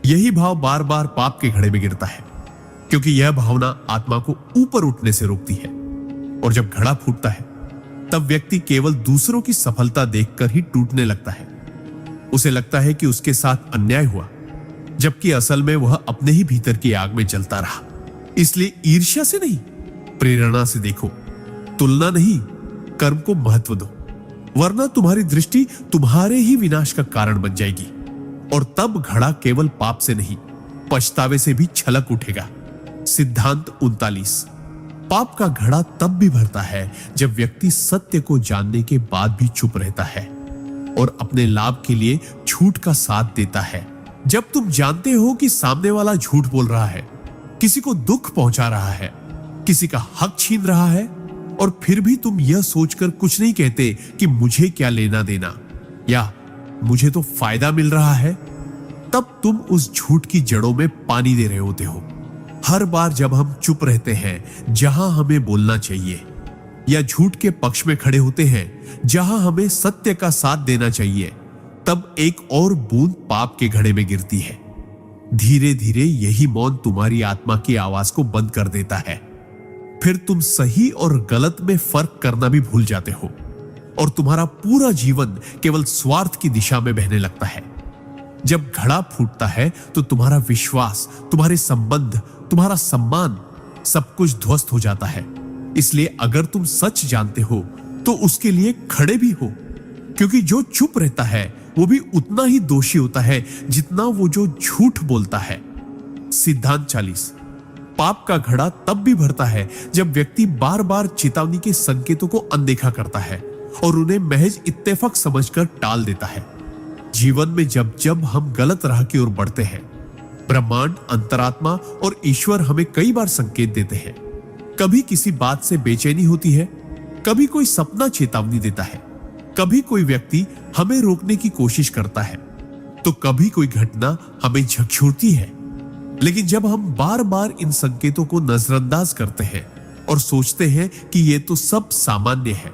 यही भाव बार बार पाप के घड़े में गिरता है, क्योंकि यह भावना आत्मा को ऊपर उठने से रोकती है। और जब घड़ा फूटता है, तब व्यक्ति केवल दूसरों की सफलता देखकर ही टूटने लगता है। उसे लगता है कि उसके साथ अन्याय हुआ, जबकि असल में वह अपने ही भीतर की आग में जलता रहा। इसलिए ईर्ष्या से नहीं, प्रेरणा से देखो, तुलना नहीं, कर्म को महत्व दो, वरना तुम्हारी दृष्टि तुम्हारे ही विनाश का कारण बन जाएगी। और तब घड़ा केवल पाप से नहीं, पछतावे से भी छलक उठेगा। सिद्धांत 39। पाप का घड़ा तब भी भरता है जब व्यक्ति सत्य को जानने के बाद भी चुप रहता है और अपने लाभ के लिए झूठ का साथ देता है। जब तुम जानते हो कि सामने वाला झूठ बोल रहा है, किसी को दुख पहुंचा रहा है, किसी का हक छीन रहा है, और फिर भी तुम यह सोचकर कुछ नहीं कहते कि मुझे क्या लेना देना या मुझे तो फायदा मिल रहा है, तब तुम उस झूठ की जड़ों में पानी दे रहे होते हो। हर बार जब हम चुप रहते हैं जहां हमें बोलना चाहिए, या झूठ के पक्ष में खड़े होते हैं जहां हमें सत्य का साथ देना चाहिए, तब एक और बूंद पाप के घड़े में गिरती है। धीरे धीरे यही मौन तुम्हारी आत्मा की आवाज को बंद कर देता है। फिर तुम सही और गलत में फर्क करना भी भूल जाते हो और तुम्हारा पूरा जीवन केवल स्वार्थ की दिशा में बहने लगता है। जब घड़ा फूटता है तो तुम्हारा विश्वास, तुम्हारे संबंध, तुम्हारा सम्मान, सब कुछ ध्वस्त हो जाता है। इसलिए अगर तुम सच जानते हो तो उसके लिए खड़े भी हो, क्योंकि जो चुप रहता है वो भी उतना ही दोषी होता है जितना वो जो झूठ बोलता है। सिद्धांत 40। पाप का घड़ा तब भी भरता है जब व्यक्ति बार बार चेतावनी के संकेतों को अनदेखा करता है और उन्हें महज इत्तेफाक समझकर टाल देता है। जीवन में जब जब हम गलत राह की ओर बढ़ते हैं, ब्रह्मांड, अंतरात्मा और ईश्वर हमें कई बार संकेत देते हैं। कभी किसी बात से बेचैनी होती है, कभी कोई सपना चेतावनी देता है, कभी कोई व्यक्ति हमें रोकने की कोशिश करता है, तो कभी कोई घटना हमें झकझोरती है। लेकिन जब हम बार बार इन संकेतों को नजरअंदाज करते हैं और सोचते हैं कि ये तो सब सामान्य है,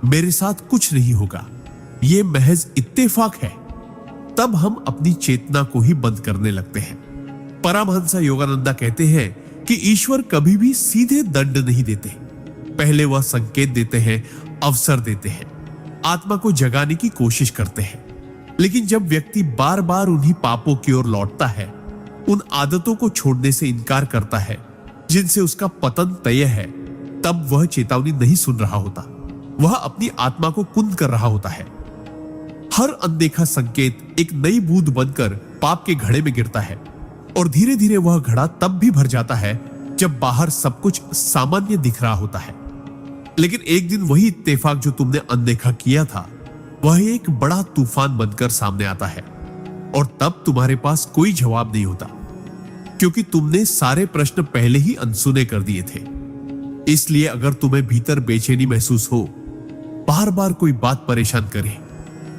मेरे साथ कुछ नहीं होगा, ये महज इत्तेफाक है, तब हम अपनी चेतना को ही बंद करने लगते हैं। परमहंस योगानंदा कहते हैं कि ईश्वर कभी भी सीधे दंड नहीं देते, पहले वह संकेत देते हैं, अवसर देते हैं, आत्मा को जगाने की कोशिश करते हैं। लेकिन जब व्यक्ति बार बार उन्हीं पापों की ओर लौटता है, उन आदतों को छोड़ने से इनकार करता है जिनसे उसका पतन तय है, तब वह चेतावनी नहीं सुन रहा होता, वह अपनी आत्मा को कुंद कर रहा होता है। हर अनदेखा संकेत एक नई बूंद बनकर पाप के घड़े में गिरता है और धीरे धीरे वह घड़ा तब भी भर जाता है जब बाहर सब कुछ सामान्य दिख रहा होता है। लेकिन एक दिन वही इत्तेफाक जो तुमने अनदेखा किया था, वह एक बड़ा तूफान बनकर सामने आता है और तब तुम्हारे पास कोई जवाब नहीं होता, क्योंकि तुमने सारे प्रश्न पहले ही अनसुने कर दिए थे। इसलिए अगर तुम्हें भीतर बेचैनी महसूस हो, बार बार कोई बात परेशान करे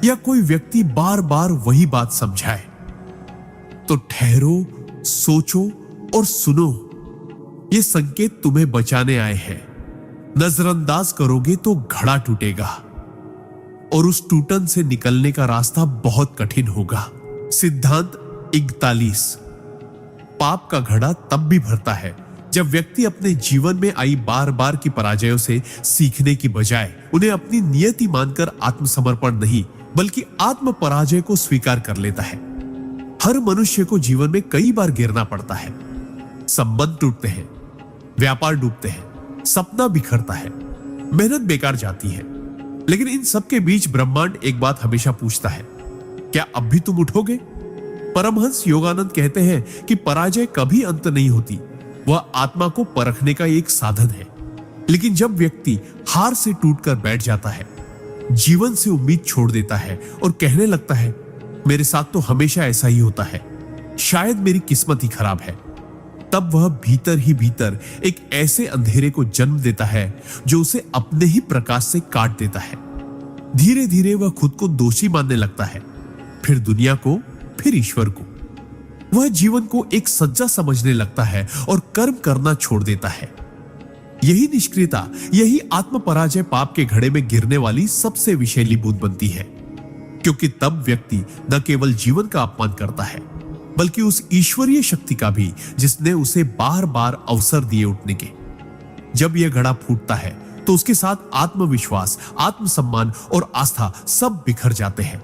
या कोई व्यक्ति बार बार वही बात समझाए, तो ठहरो, सोचो और सुनो। ये संकेत तुम्हें बचाने आए हैं। नजरअंदाज करोगे तो घड़ा टूटेगा और उस टूटन से निकलने का रास्ता बहुत कठिन होगा। सिद्धांत 41। पाप का घड़ा तब भी भरता है जब व्यक्ति अपने जीवन में आई बार बार की पराजयों से सीखने की बजाय उन्हें अपनी नियति मानकर आत्मसमर्पण नहीं बल्कि आत्म पराजय को स्वीकार कर लेता है। हर मनुष्य को जीवन में कई बार गिरना पड़ता है, संबंध टूटते हैं, व्यापार डूबते हैं, सपना बिखरता है, मेहनत बेकार जाती है। लेकिन इन सब के बीच ब्रह्मांड एक बात हमेशा पूछता है, क्या अब भी तुम उठोगे? परमहंस योगानंद कहते हैं कि पराजय कभी अंत नहीं होती, वह आत्मा को परखने का एक साधन है। लेकिन जब व्यक्ति हार से टूटकर बैठ जाता है, जीवन से उम्मीद छोड़ देता है और कहने लगता है मेरे साथ तो हमेशा ऐसा ही होता है, शायद मेरी किस्मत ही खराब है। तब वह भीतर ही भीतर एक ऐसे अंधेरे को जन्म देता है जो उसे अपने ही प्रकाश से काट देता है। धीरे धीरे वह खुद को दोषी मानने लगता है, फिर दुनिया को, फिर ईश्वर को। वह जीवन को एक सज्जा समझने लगता है और कर्म करना छोड़ देता है। यही निष्क्रियता, यही आत्म पराजय पाप के घड़े में गिरने वाली सबसे विषैली बूंद बनती है, क्योंकि तब व्यक्ति न केवल जीवन का अपमान करता है बल्कि उस ईश्वरीय शक्ति का भी जिसने उसे बार बार अवसर दिए उठने के। जब यह घड़ा फूटता है तो उसके साथ आत्मविश्वास, आत्मसम्मान और आस्था सब बिखर जाते हैं।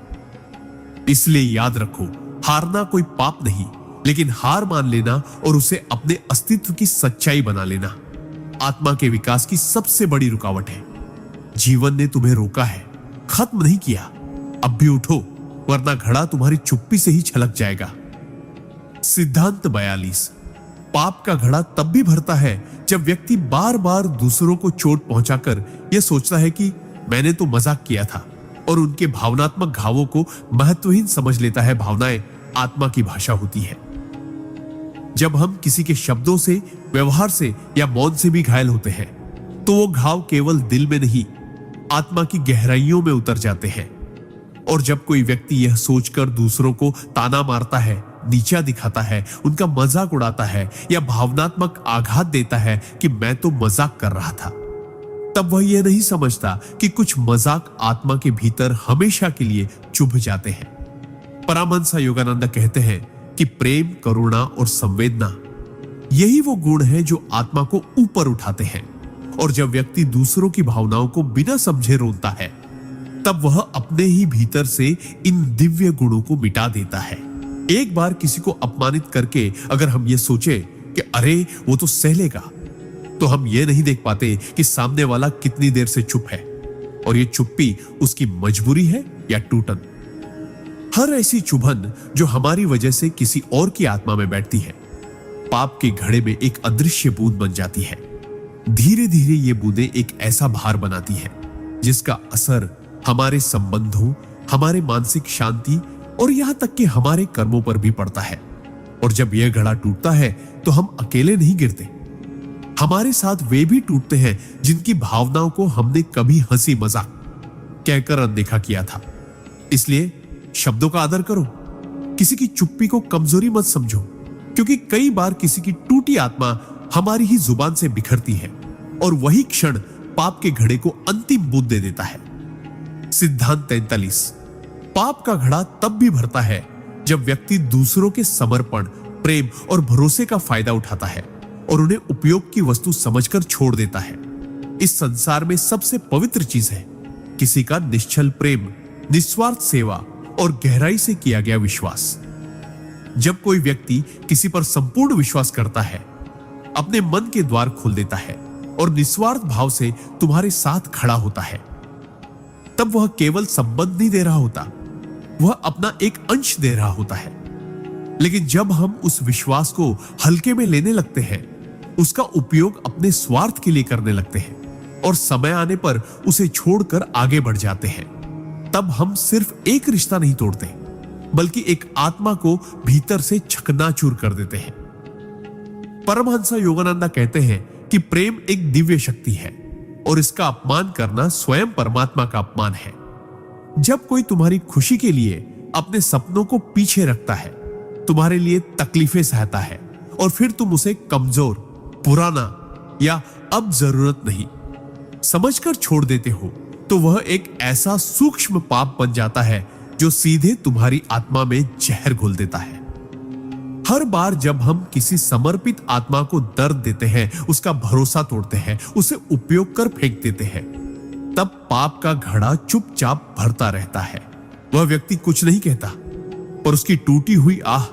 इसलिए याद रखो, हारना कोई पाप नहीं, लेकिन हार मान लेना और उसे अपने अस्तित्व की सच्चाई बना लेना आत्मा के विकास की सबसे बड़ी रुकावट है। जीवन ने तुम्हें रोका है, खत्म नहीं किया। अब भी उठो, वरना घड़ा तुम्हारी चुप्पी से ही छलक जाएगा। सिद्धांत 42। पाप का घड़ा तब भी भरता है जब व्यक्ति बार बार दूसरों को चोट पहुंचाकर यह सोचता है कि मैंने तो मजाक किया था, और उनके भावनात्मक घावों को महत्वहीन समझ लेता है। भावनाएं आत्मा की भाषा होती है। जब हम किसी के शब्दों से, व्यवहार से या मौन से भी घायल होते हैं तो वो घाव केवल दिल में नहीं, आत्मा की गहराइयों में उतर जाते हैं। और जब कोई व्यक्ति यह सोचकर दूसरों को ताना मारता है, नीचा दिखाता है, उनका मजाक उड़ाता है या भावनात्मक आघात देता है कि मैं तो मजाक कर रहा था, तब वह यह नहीं समझता कि कुछ मजाक आत्मा के भीतर हमेशा के लिए चुभ जाते हैं। परमहंस योगानंद कहते हैं कि प्रेम, करुणा और संवेदना यही वो गुण है जो आत्मा को ऊपर उठाते हैं। और जब व्यक्ति दूसरों की भावनाओं को बिना समझे रोता है, तब वह अपने ही भीतर से इन दिव्य गुणों को मिटा देता है। एक बार किसी को अपमानित करके अगर हम ये सोचे कि अरे वो तो सह लेगा, तो हम ये नहीं देख पाते कि सामने वाला कितनी देर से चुप है और ये चुप्पी उसकी मजबूरी है या टूटन। हर ऐसी चुभन जो हमारी वजह से किसी और की आत्मा में बैठती है, पाप के घड़े में एक अदृश्य बूंद बन जाती है। धीरे धीरे ये बूंदें एक ऐसा भार बनाती है जिसका असर हमारे संबंधों, हमारे मानसिक शांति और यहां तक कि हमारे कर्मों पर भी पड़ता है। और जब यह घड़ा टूटता है तो हम अकेले नहीं गिरते, हमारे साथ वे भी टूटते हैं जिनकी भावनाओं को हमने कभी हंसी मजाक कहकर अनदेखा किया था। इसलिए शब्दों का आदर करो, किसी की चुप्पी को कमजोरी मत समझो, क्योंकि कई बार किसी की टूटी आत्मा हमारी ही जुबान से बिखरती है और वही क्षण पाप के घड़े को अंतिम बूंद दे देता है। सिद्धांत 43। पाप का घड़ा तब भी भरता है जब व्यक्ति दूसरों के समर्पण, प्रेम और भरोसे का फायदा उठाता है और उन्हें उपयोग की वस्तु समझकर छोड़ देता है। इस संसार में सबसे पवित्र चीज है किसी का निश्चल प्रेम, निस्वार्थ सेवा और गहराई से किया गया विश्वास। जब कोई व्यक्ति किसी पर संपूर्ण विश्वास करता है, अपने मन के द्वार खोल देता है और निस्वार्थ भाव से तुम्हारे साथ खड़ा होता है, तब वह केवल संबंध नहीं दे रहा होता, वह अपना एक अंश दे रहा होता है। लेकिन जब हम उस विश्वास को हल्के में लेने लगते हैं, उसका उपयोग अपने स्वार्थ के लिए करने लगते हैं और समय आने पर उसे छोड़कर आगे बढ़ जाते हैं, तब हम सिर्फ एक रिश्ता नहीं तोड़ते, बल्कि एक आत्मा को भीतर से चकनाचूर कर देते हैं। परमहंस योगानंद कहते हैं कि प्रेम एक दिव्य शक्ति है और इसका अपमान करना स्वयं परमात्मा का अपमान है। जब कोई तुम्हारी खुशी के लिए अपने सपनों को पीछे रखता है, तुम्हारे लिए तकलीफें सहता है और फिर तुम उसे कमजोर, पुराना या अब जरूरत नहीं समझकर छोड़ देते हो, तो वह एक ऐसा सूक्ष्म पाप बन जाता है जो सीधे तुम्हारी आत्मा में जहर घोल देता है। हर बार जब हम किसी समर्पित आत्मा को दर्द देते हैं, उसका भरोसा तोड़ते हैं, उसे उपयोग कर फेंक देते हैं, तब पाप का घड़ा चुपचाप भरता रहता है। वह व्यक्ति कुछ नहीं कहता, पर उसकी टूटी हुई आह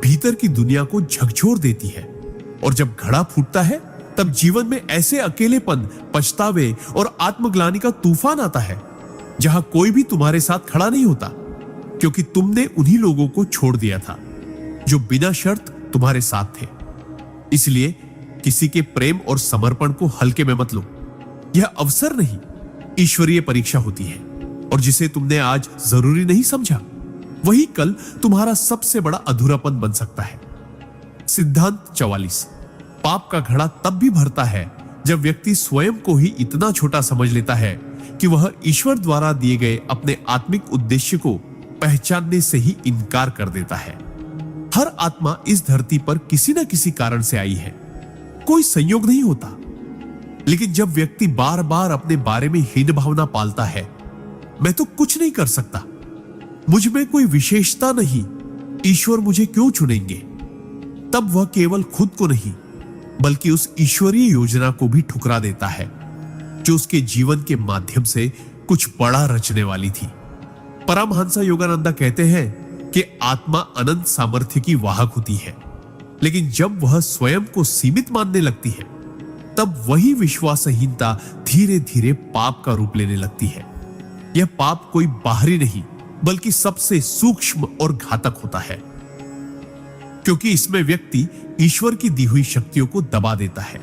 भीतर की दुनिया को झकझोर देती है। और जब घड़ा फूटता है, तब जीवन में ऐसे अकेलेपन, पछतावे और आत्मग्लानि का तूफान आता है जहां कोई भी तुम्हारे साथ खड़ा नहीं होता, क्योंकि तुमने उन्हीं लोगों को छोड़ दिया था जो बिना शर्त तुम्हारे साथ थे। इसलिए किसी के प्रेम और समर्पण को हल्के में मत लो। यह अवसर नहीं, ईश्वरीय परीक्षा होती है, और जिसे तुमने आज जरूरी नहीं समझा, वही कल तुम्हारा सबसे बड़ा अधूरापन बन सकता है। सिद्धांत 44। पाप का घड़ा तब भी भरता है जब व्यक्ति स्वयं को ही इतना छोटा समझ लेता है कि वह ईश्वर द्वारा दिए गए अपने आत्मिक उद्देश्य को पहचानने से ही इनकार कर देता है। हर आत्मा इस धरती पर किसी न किसी कारण से आई है, कोई संयोग नहीं होता। लेकिन जब व्यक्ति बार बार अपने बारे में हीन भावना पालता है, मैं तो कुछ नहीं कर सकता, मुझ में कोई विशेषता नहीं, ईश्वर मुझे क्यों चुनेंगे, तब वह केवल खुद को नहीं बल्कि उस ईश्वरीय योजना को भी ठुकरा देता है जो उसके जीवन के माध्यम से कुछ बड़ा रचने वाली थी। परमहंस योगानंद कहते हैं कि आत्मा अनंत सामर्थ्य की वाहक होती है, लेकिन जब वह स्वयं को सीमित मानने लगती है तब वही विश्वासहीनता धीरे धीरे पाप का रूप लेने लगती है। यह पाप कोई बाहरी नहीं बल्कि सबसे सूक्ष्म और घातक होता है, क्योंकि इसमें व्यक्ति ईश्वर की दी हुई शक्तियों को दबा देता है,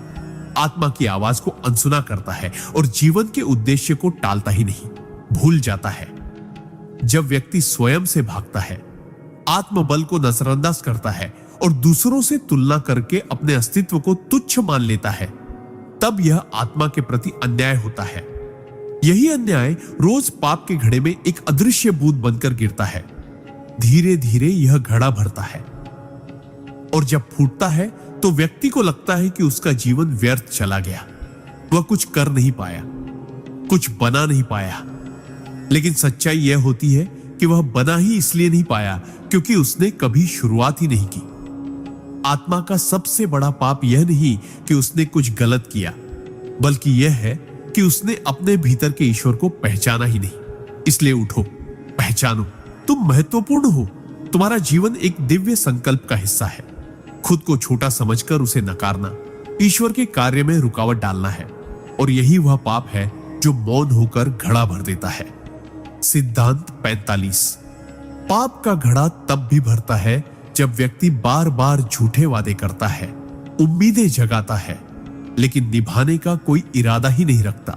आत्मा की आवाज को अनसुना करता है और जीवन के उद्देश्य को टालता ही नहीं, भूल जाता है। जब व्यक्ति स्वयं से भागता है, आत्मबल को नजरअंदाज करता है और दूसरों से तुलना करके अपने अस्तित्व को तुच्छ मान लेता है, तब यह आत्मा के प्रति अन्याय होता है। यही अन्याय रोज पाप के घड़े में एक अदृश्य बूंद बनकर गिरता है। धीरे धीरे यह घड़ा भरता है और जब फूटता है तो व्यक्ति को लगता है कि उसका जीवन व्यर्थ चला गया, वह कुछ कर नहीं पाया, कुछ बना नहीं पाया। लेकिन सच्चाई यह होती है कि वह बना ही इसलिए नहीं पाया क्योंकि उसने कभी शुरुआत ही नहीं की। आत्मा का सबसे बड़ा पाप यह नहीं कि उसने कुछ गलत किया, बल्कि यह है कि उसने अपने भीतर के ईश्वर को पहचाना ही नहीं। इसलिए उठो, पहचानो, तुम महत्वपूर्ण हो, तुम्हारा जीवन एक दिव्य संकल्प का हिस्सा है। खुद को छोटा समझकर उसे नकारना ईश्वर के कार्य में रुकावट डालना है, और यही वह पाप है जो मौन होकर घड़ा भर देता है। सिद्धांत 45। पाप का घड़ा तब भी भरता है जब व्यक्ति बार बार झूठे वादे करता है, उम्मीदें जगाता है, लेकिन निभाने का कोई इरादा ही नहीं रखता।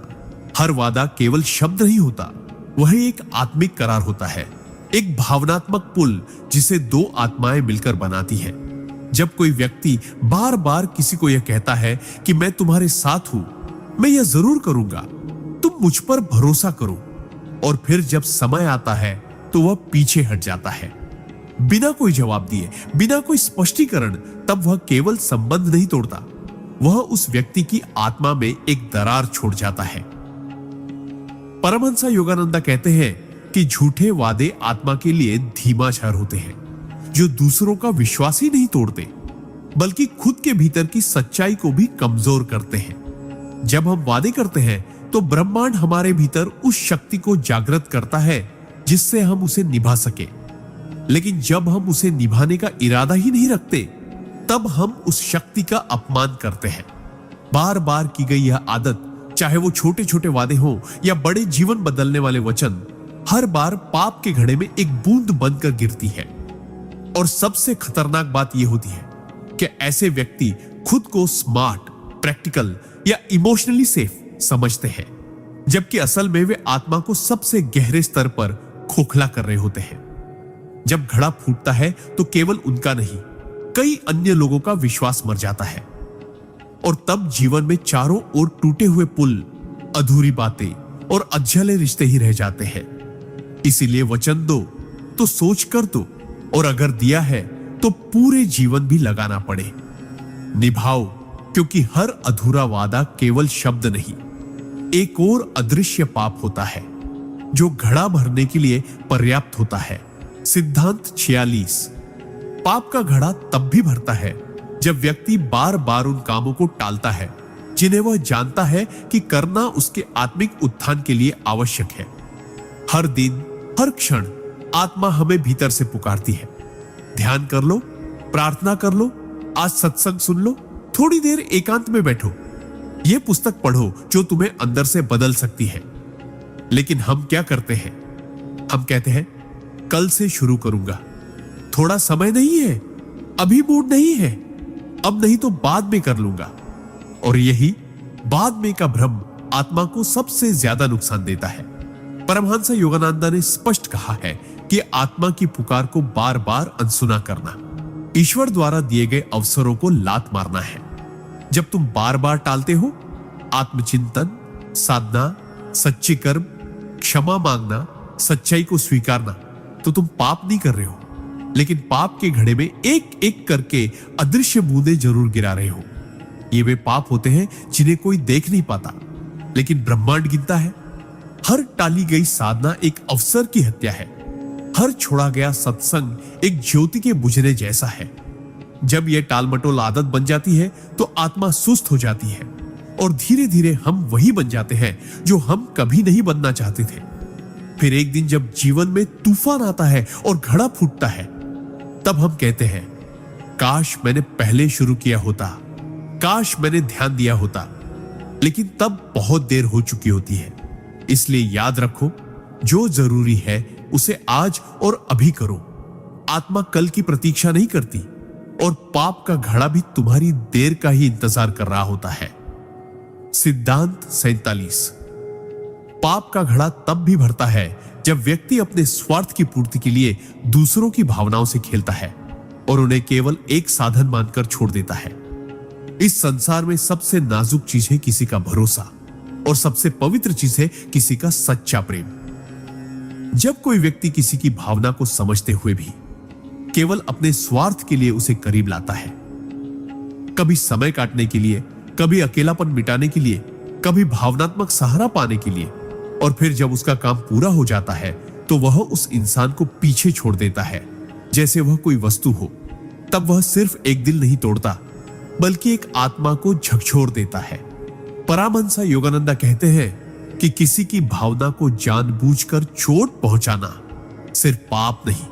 हर वादा केवल शब्द नहीं होता, वह एक आत्मिक करार होता है, एक भावनात्मक पुल जिसे दो आत्माएं मिलकर बनाती हैं। जब कोई व्यक्ति बार बार किसी को यह कहता है कि मैं तुम्हारे साथ हूं, मैं यह जरूर करूंगा, तुम मुझ पर भरोसा करो, और फिर जब समय आता है तो वह पीछे हट जाता है बिना कोई जवाब दिए, बिना कोई स्पष्टीकरण, तब वह केवल संबंध नहीं तोड़ता, वह उस व्यक्ति की आत्मा में एक दरार छोड़ जाता है। परमहंस योगानंद कहते हैं कि झूठे वादे आत्मा के लिए धीमाचार होते हैं, जो दूसरों का विश्वास ही नहीं तोड़ते बल्कि खुद के भीतर की सच्चाई को भी कमजोर करते हैं। जब हम वादे करते हैं तो ब्रह्मांड हमारे भीतर उस शक्ति को जागृत करता है जिससे हम उसे निभा सके, लेकिन जब हम उसे निभाने का इरादा ही नहीं रखते तब हम उस शक्ति का अपमान करते हैं। बार बार की गई यह आदत, चाहे वो छोटे छोटे वादे हो या बड़े जीवन बदलने वाले वचन, हर बार पाप के घड़े में एक बूंद बनकर गिरती है। और सबसे खतरनाक बात यह होती है कि ऐसे व्यक्ति खुद को स्मार्ट, प्रैक्टिकल या इमोशनली सेफ समझते हैं, जबकि असल में वे आत्मा को सबसे गहरे स्तर पर खोखला कर रहे होते हैं। जब घड़ा फूटता है तो केवल उनका नहीं, कई अन्य लोगों का विश्वास मर जाता है, और तब जीवन में चारों ओर टूटे हुए पुल, अधूरी बातें और अधजले रिश्ते ही रह जाते हैं। इसीलिए वचन दो तो सोच कर दो, और अगर दिया है तो पूरे जीवन भी लगाना पड़े। निभाओ, क्योंकि हर अधूरा वादा केवल शब्द नहीं, एक और अदृश्य पाप होता है जो घड़ा भरने के लिए पर्याप्त होता है। सिद्धांत 46। पाप का घड़ा तब भी भरता है जब व्यक्ति बार बार उन कामों को टालता है जिन्हें वह जानता है कि करना उसके आत्मिक उत्थान के लिए आवश्यक है। हर दिन, हर क्षण आत्मा हमें भीतर से पुकारती है, ध्यान कर लो, प्रार्थना कर लो, आज सत्संग सुन लो, थोड़ी देर एकांत में बैठो, यह पुस्तक पढ़ो जो तुम्हें अंदर से बदल सकती है। लेकिन हम क्या करते हैं? हम कहते हैं कल से शुरू करूंगा, थोड़ा समय नहीं है, अभी मूड नहीं है, अब नहीं तो बाद में कर लूंगा। और यही बाद में का भ्रम आत्मा को सबसे ज्यादा नुकसान देता है। परमहंस योगानंद ने स्पष्ट कहा है कि आत्मा की पुकार को बार बार अनसुना करना, ईश्वर द्वारा दिए गए अवसरों को लात मारना है। जब तुम बार बार टालते हो आत्मचिंतन, साधना, सच्चे कर्म, क्षमा मांगना, सच्चाई को स्वीकारना, तो तुम पाप नहीं कर रहे हो, लेकिन पाप के घड़े में एक एक करके अदृश्य बूंदें जरूर गिरा रहे हो। ये वे पाप होते हैं जिन्हें कोई देख नहीं पाता, लेकिन ब्रह्मांड गिनता है। हर टाली गई साधना एक अवसर की हत्या है। हर छोड़ा गया सत्संग एक ज्योति के बुझने जैसा है। जब यह टालमटोल आदत बन जाती है तो आत्मा सुस्त हो जाती है और धीरे धीरे हम वही बन जाते हैं जो हम कभी नहीं बनना चाहते थे। फिर एक दिन जब जीवन में तूफान आता है और घड़ा फूटता है, तब हम कहते हैं, काश मैंने पहले शुरू किया होता, काश मैंने ध्यान दिया होता। लेकिन तब बहुत देर हो चुकी होती है। इसलिए याद रखो, जो जरूरी है उसे आज और अभी करो। आत्मा कल की प्रतीक्षा नहीं करती और पाप का घड़ा भी तुम्हारी देर का ही इंतजार कर रहा होता है। सिद्धांत 47। पाप का घड़ा तब भी भरता है जब व्यक्ति अपने स्वार्थ की पूर्ति के लिए दूसरों की भावनाओं से खेलता है और उन्हें केवल एक साधन मानकर छोड़ देता है। इस संसार में सबसे नाजुक चीज है किसी का भरोसा और सबसे पवित्र चीज है किसी का सच्चा प्रेम। जब कोई व्यक्ति किसी की भावना को समझते हुए भी केवल अपने स्वार्थ के लिए उसे करीब लाता है, कभी समय काटने के लिए, कभी अकेलापन मिटाने के लिए, कभी भावनात्मक सहारा पाने के लिए, और फिर जब उसका काम पूरा हो जाता है तो वह उस इंसान को पीछे छोड़ देता है जैसे वह कोई वस्तु हो, तब वह सिर्फ एक दिल नहीं तोड़ता बल्कि एक आत्मा को झकझोर देता है। परमहंस योगानंद कहते हैं कि किसी की भावना को जानबूझकर चोट पहुंचाना सिर्फ पाप नहीं,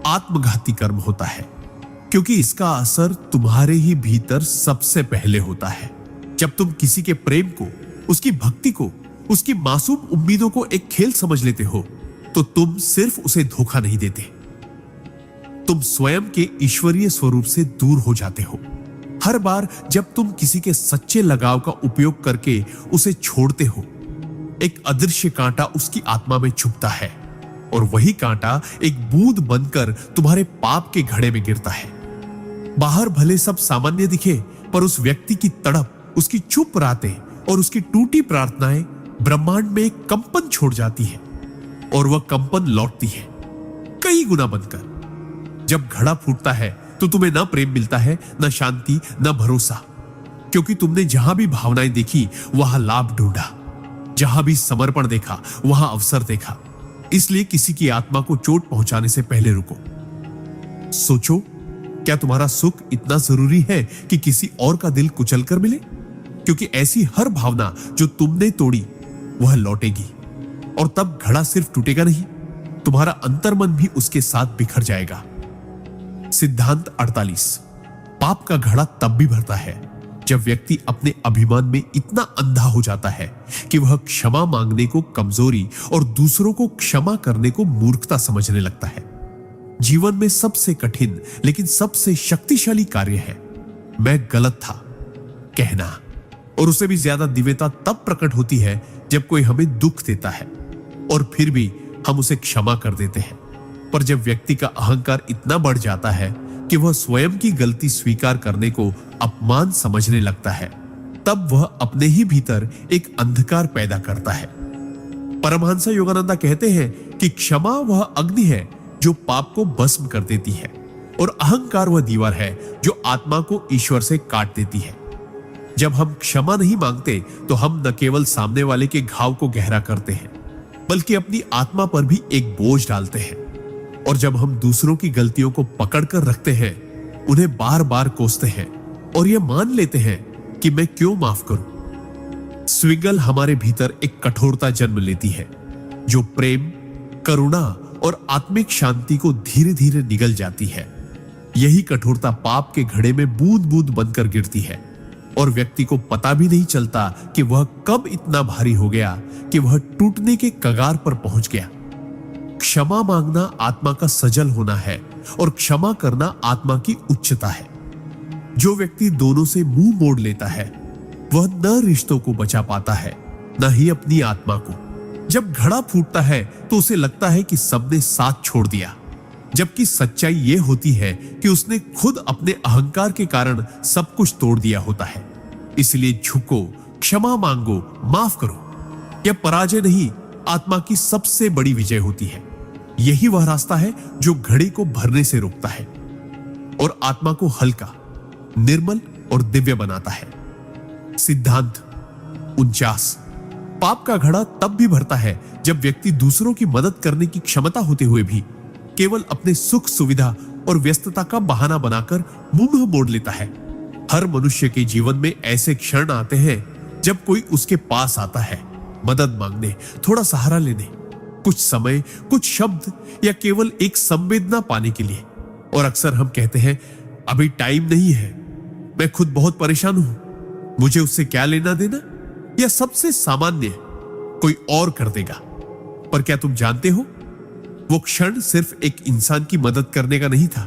आत्मघाती कर्म होता है, क्योंकि इसका असर तुम्हारे ही भीतर सबसे पहले होता है। जब तुम किसी के प्रेम को, उसकी भक्ति को, उसकी मासूम उम्मीदों को एक खेल समझ लेते हो, तो तुम सिर्फ उसे धोखा नहीं देते, तुम स्वयं के ईश्वरीय स्वरूप से दूर हो जाते हो। हर बार जब तुम किसी के सच्चे लगाव का उपयोग करके उसे छोड़ते हो, एक अदृश्य कांटा उसकी आत्मा में छुपता है और वही कांटा एक बूंद बनकर तुम्हारे पाप के घड़े में गिरता है। बाहर भले सब सामान्य दिखे, पर उस व्यक्ति की तड़प, उसकी चुप रातें और उसकी टूटी प्रार्थनाएं ब्रह्मांड में एक कंपन छोड़ जाती है और वह कंपन लौटती है कई गुना बनकर। जब घड़ा फूटता है तो तुम्हें ना प्रेम मिलता है, ना शांति, ना भरोसा, क्योंकि तुमने जहां भी भावनाएं देखी वहां लाभ ढूंढा, जहां भी समर्पण देखा वहां अवसर देखा। इसलिए किसी की आत्मा को चोट पहुंचाने से पहले रुको, सोचो, क्या तुम्हारा सुख इतना जरूरी है कि किसी और का दिल कुचल कर मिले? क्योंकि ऐसी हर भावना जो तुमने तोड़ी वह लौटेगी, और तब घड़ा सिर्फ टूटेगा नहीं, तुम्हारा अंतर्मन भी उसके साथ बिखर जाएगा। सिद्धांत 48। पाप का घड़ा तब भी भरता है जब व्यक्ति अपने अभिमान में इतना अंधा हो जाता है कि वह क्षमा मांगने को कमजोरी और दूसरों को क्षमा करने को मूर्खता समझने लगता है। जीवन में सबसे कठिन लेकिन सबसे शक्तिशाली कार्य है मैं गलत था कहना, और उसे भी ज्यादा दिव्यता तब प्रकट होती है जब कोई हमें दुख देता है और फिर भी हम उसे क्षमा कर देते हैं। पर जब व्यक्ति का अहंकार इतना बढ़ जाता है कि वह स्वयं की गलती स्वीकार करने को अपमान समझने लगता है, तब वह अपने ही भीतर एक अंधकार पैदा करता है। परमहंस योगानंद कहते हैं कि क्षमा वह अग्नि है जो पाप को भस्म कर देती है, और अहंकार वह दीवार है जो आत्मा को ईश्वर से काट देती है। जब हम क्षमा नहीं मांगते तो हम न केवल सामने वाले के घाव को गहरा करते हैं, बल्कि अपनी आत्मा पर भी एक बोझ डालते हैं। और जब हम दूसरों की गलतियों को पकड़कर रखते हैं, उन्हें बार बार कोसते हैं और यह मान लेते हैं कि मैं क्यों माफ करूं, स्विगल हमारे भीतर एक कठोरता जन्म लेती है जो प्रेम, करुणा और आत्मिक शांति को धीरे धीरे निगल जाती है। यही कठोरता पाप के घड़े में बूंद बूंद बनकर गिरती है और व्यक्ति को पता भी नहीं चलता कि वह कब इतना भारी हो गया कि वह टूटने के कगार पर पहुंच गया। क्षमा मांगना आत्मा का सजल होना है और क्षमा करना आत्मा की उच्चता है। जो व्यक्ति दोनों से मुंह मोड़ लेता है वह न रिश्तों को बचा पाता है, न ही अपनी आत्मा को। जब घड़ा फूटता है तो उसे लगता है कि सबने साथ छोड़ दिया, जबकि सच्चाई यह होती है कि उसने खुद अपने अहंकार के कारण सब कुछ तोड़ दिया होता है। इसलिए झुको, क्षमा मांगो, माफ करो। यह पराजय नहीं, आत्मा की सबसे बड़ी विजय होती है। यही वह रास्ता है जो घड़े को भरने से रोकता है और आत्मा को हल्का, निर्मल और दिव्य बनाता है। सिद्धांत 49। पाप का घड़ा तब भी भरता है जब व्यक्ति दूसरों की मदद करने की क्षमता होते हुए भी केवल अपने सुख सुविधा और व्यस्तता का बहाना बनाकर मुंह मोड़ लेता है। हर मनुष्य के जीवन में ऐसे क्षण आते हैं जब कोई उसके पास आता है मदद मांगने, थोड़ा सहारा लेने, कुछ समय, कुछ शब्द या केवल एक संवेदना पाने के लिए। और अक्सर हम कहते हैं, अभी टाइम नहीं है, मैं खुद बहुत परेशान हूं, मुझे उससे क्या लेना देना, या सबसे सामान्य, कोई और कर देगा। पर क्या तुम जानते हो, वो क्षण सिर्फ एक इंसान की मदद करने का नहीं था,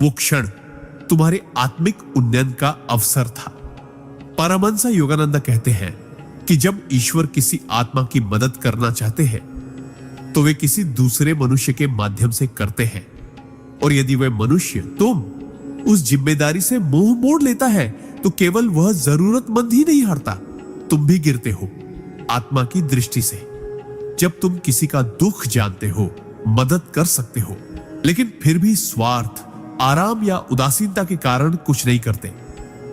वो क्षण तुम्हारे आत्मिक उन्नयन का अवसर था। परमहंस योगानंद कहते हैं कि जब ईश्वर किसी आत्मा की मदद करना चाहते हैं तो वे किसी दूसरे मनुष्य के माध्यम से करते हैं, और यदि वह मनुष्य, तुम, उस जिम्मेदारी से मुंह मोड़ लेता है तो केवल वह जरूरतमंद ही नहीं हारता, तुम भी गिरते हो आत्मा की दृष्टि से। जब तुम किसी का दुख जानते हो, मदद कर सकते हो, लेकिन फिर भी स्वार्थ, आराम या उदासीनता के कारण कुछ नहीं करते,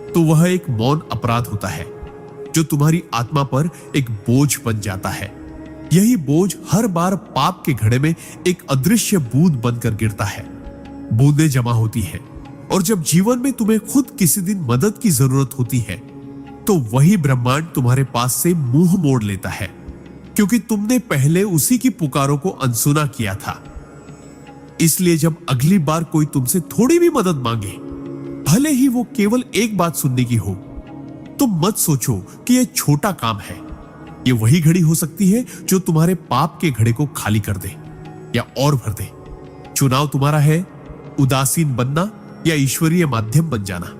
तो वह एक मौन अपराध होता है जो तुम्हारी आत्मा पर एक बोझ बन जाता है। यही बोझ हर बार पाप के घड़े में एक अदृश्य बूंद बनकर गिरता है। बूंदें जमा होती है, और जब जीवन में तुम्हें खुद किसी दिन मदद की जरूरत होती है तो वही ब्रह्मांड तुम्हारे पास से मुंह मोड़ लेता है, क्योंकि तुमने पहले उसी की पुकारों को अनसुना किया था। इसलिए जब अगली बार कोई तुमसे थोड़ी भी मदद मांगे, भले ही वो केवल एक बात सुनने की हो, तो मत सोचो कि यह छोटा काम है। यह वही घड़ी हो सकती है जो तुम्हारे पाप के घड़े को खाली कर दे या और भर दे। चुनाव तुम्हारा है, उदासीन बनना या ईश्वरीय माध्यम बन जाना।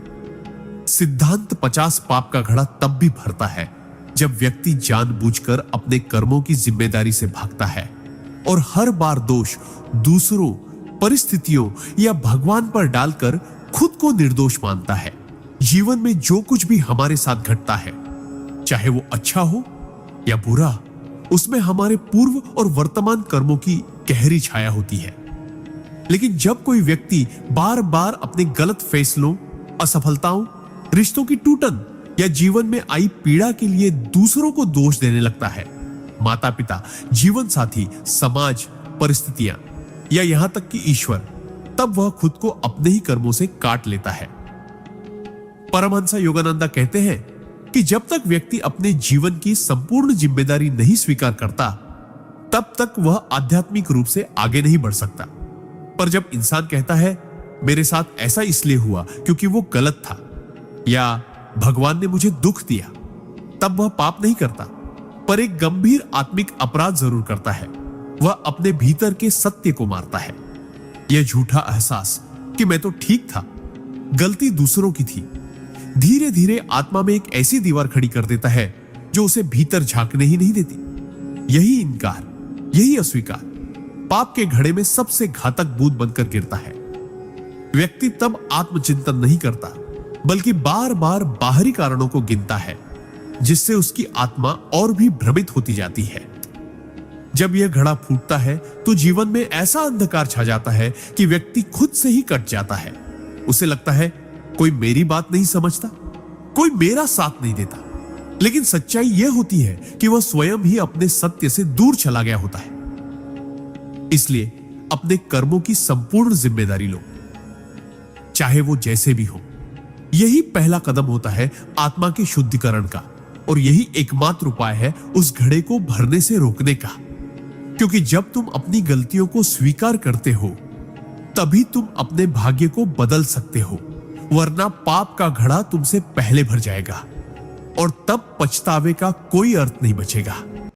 सिद्धांत 50। पाप का घड़ा तब भी भरता है जब व्यक्ति जानबूझकर अपने कर्मों की जिम्मेदारी से भागता है और हर बार दोष दूसरों, परिस्थितियों या भगवान पर डालकर खुद को निर्दोष मानता है। जीवन में जो कुछ भी हमारे साथ घटता है, चाहे वो अच्छा हो या बुरा, उसमें हमारे पूर्व और वर्तमान कर्मों की गहरी छाया होती है। लेकिन जब कोई व्यक्ति बार बार अपने गलत फैसलों, असफलताओं, रिश्तों की टूटन या जीवन में आई पीड़ा के लिए दूसरों को दोष देने लगता है, माता पिता, जीवन साथी, समाज, परिस्थितियां या यहां तक कि ईश्वर, तब वह खुद को अपने ही कर्मों से काट लेता है। परमहंस योगानंद कहते हैं कि जब तक व्यक्ति अपने जीवन की संपूर्ण जिम्मेदारी नहीं स्वीकार करता, तब तक वह आध्यात्मिक रूप से आगे नहीं बढ़ सकता। पर जब इंसान कहता है, मेरे साथ ऐसा इसलिए हुआ क्योंकि वो गलत था, या भगवान ने मुझे दुख दिया, तब वह पाप नहीं करता, पर एक गंभीर आत्मिक अपराध जरूर करता है। वह अपने भीतर के सत्य को मारता है। यह झूठा एहसास कि मैं तो ठीक था, गलती दूसरों की थी, धीरे धीरे आत्मा में एक ऐसी दीवार खड़ी कर देता है जो उसे भीतर झांकने ही नहीं देती। यही इनकार, यही अस्वीकार पाप के घड़े में सबसे घातक बूंद बनकर गिरता है। व्यक्ति तब आत्मचिंतन नहीं करता, बल्कि बार बार बाहरी कारणों को गिनता है, जिससे उसकी आत्मा और भी भ्रमित होती जाती है। जब यह घड़ा फूटता है तो जीवन में ऐसा अंधकार छा जाता है कि व्यक्ति खुद से ही कट जाता है। उसे लगता है, कोई मेरी बात नहीं समझता, कोई मेरा साथ नहीं देता। लेकिन सच्चाई यह होती है कि वह स्वयं ही अपने सत्य से दूर चला गया होता है। इसलिए अपने कर्मों की संपूर्ण जिम्मेदारी लो, चाहे वो जैसे भी हो। यही पहला कदम होता है आत्मा के शुद्धिकरण का, और यही एकमात्र उपाय है उस घड़े को भरने से रोकने का। क्योंकि जब तुम अपनी गलतियों को स्वीकार करते हो, तभी तुम अपने भाग्य को बदल सकते हो, वरना पाप का घड़ा तुमसे पहले भर जाएगा और तब पछतावे का कोई अर्थ नहीं बचेगा।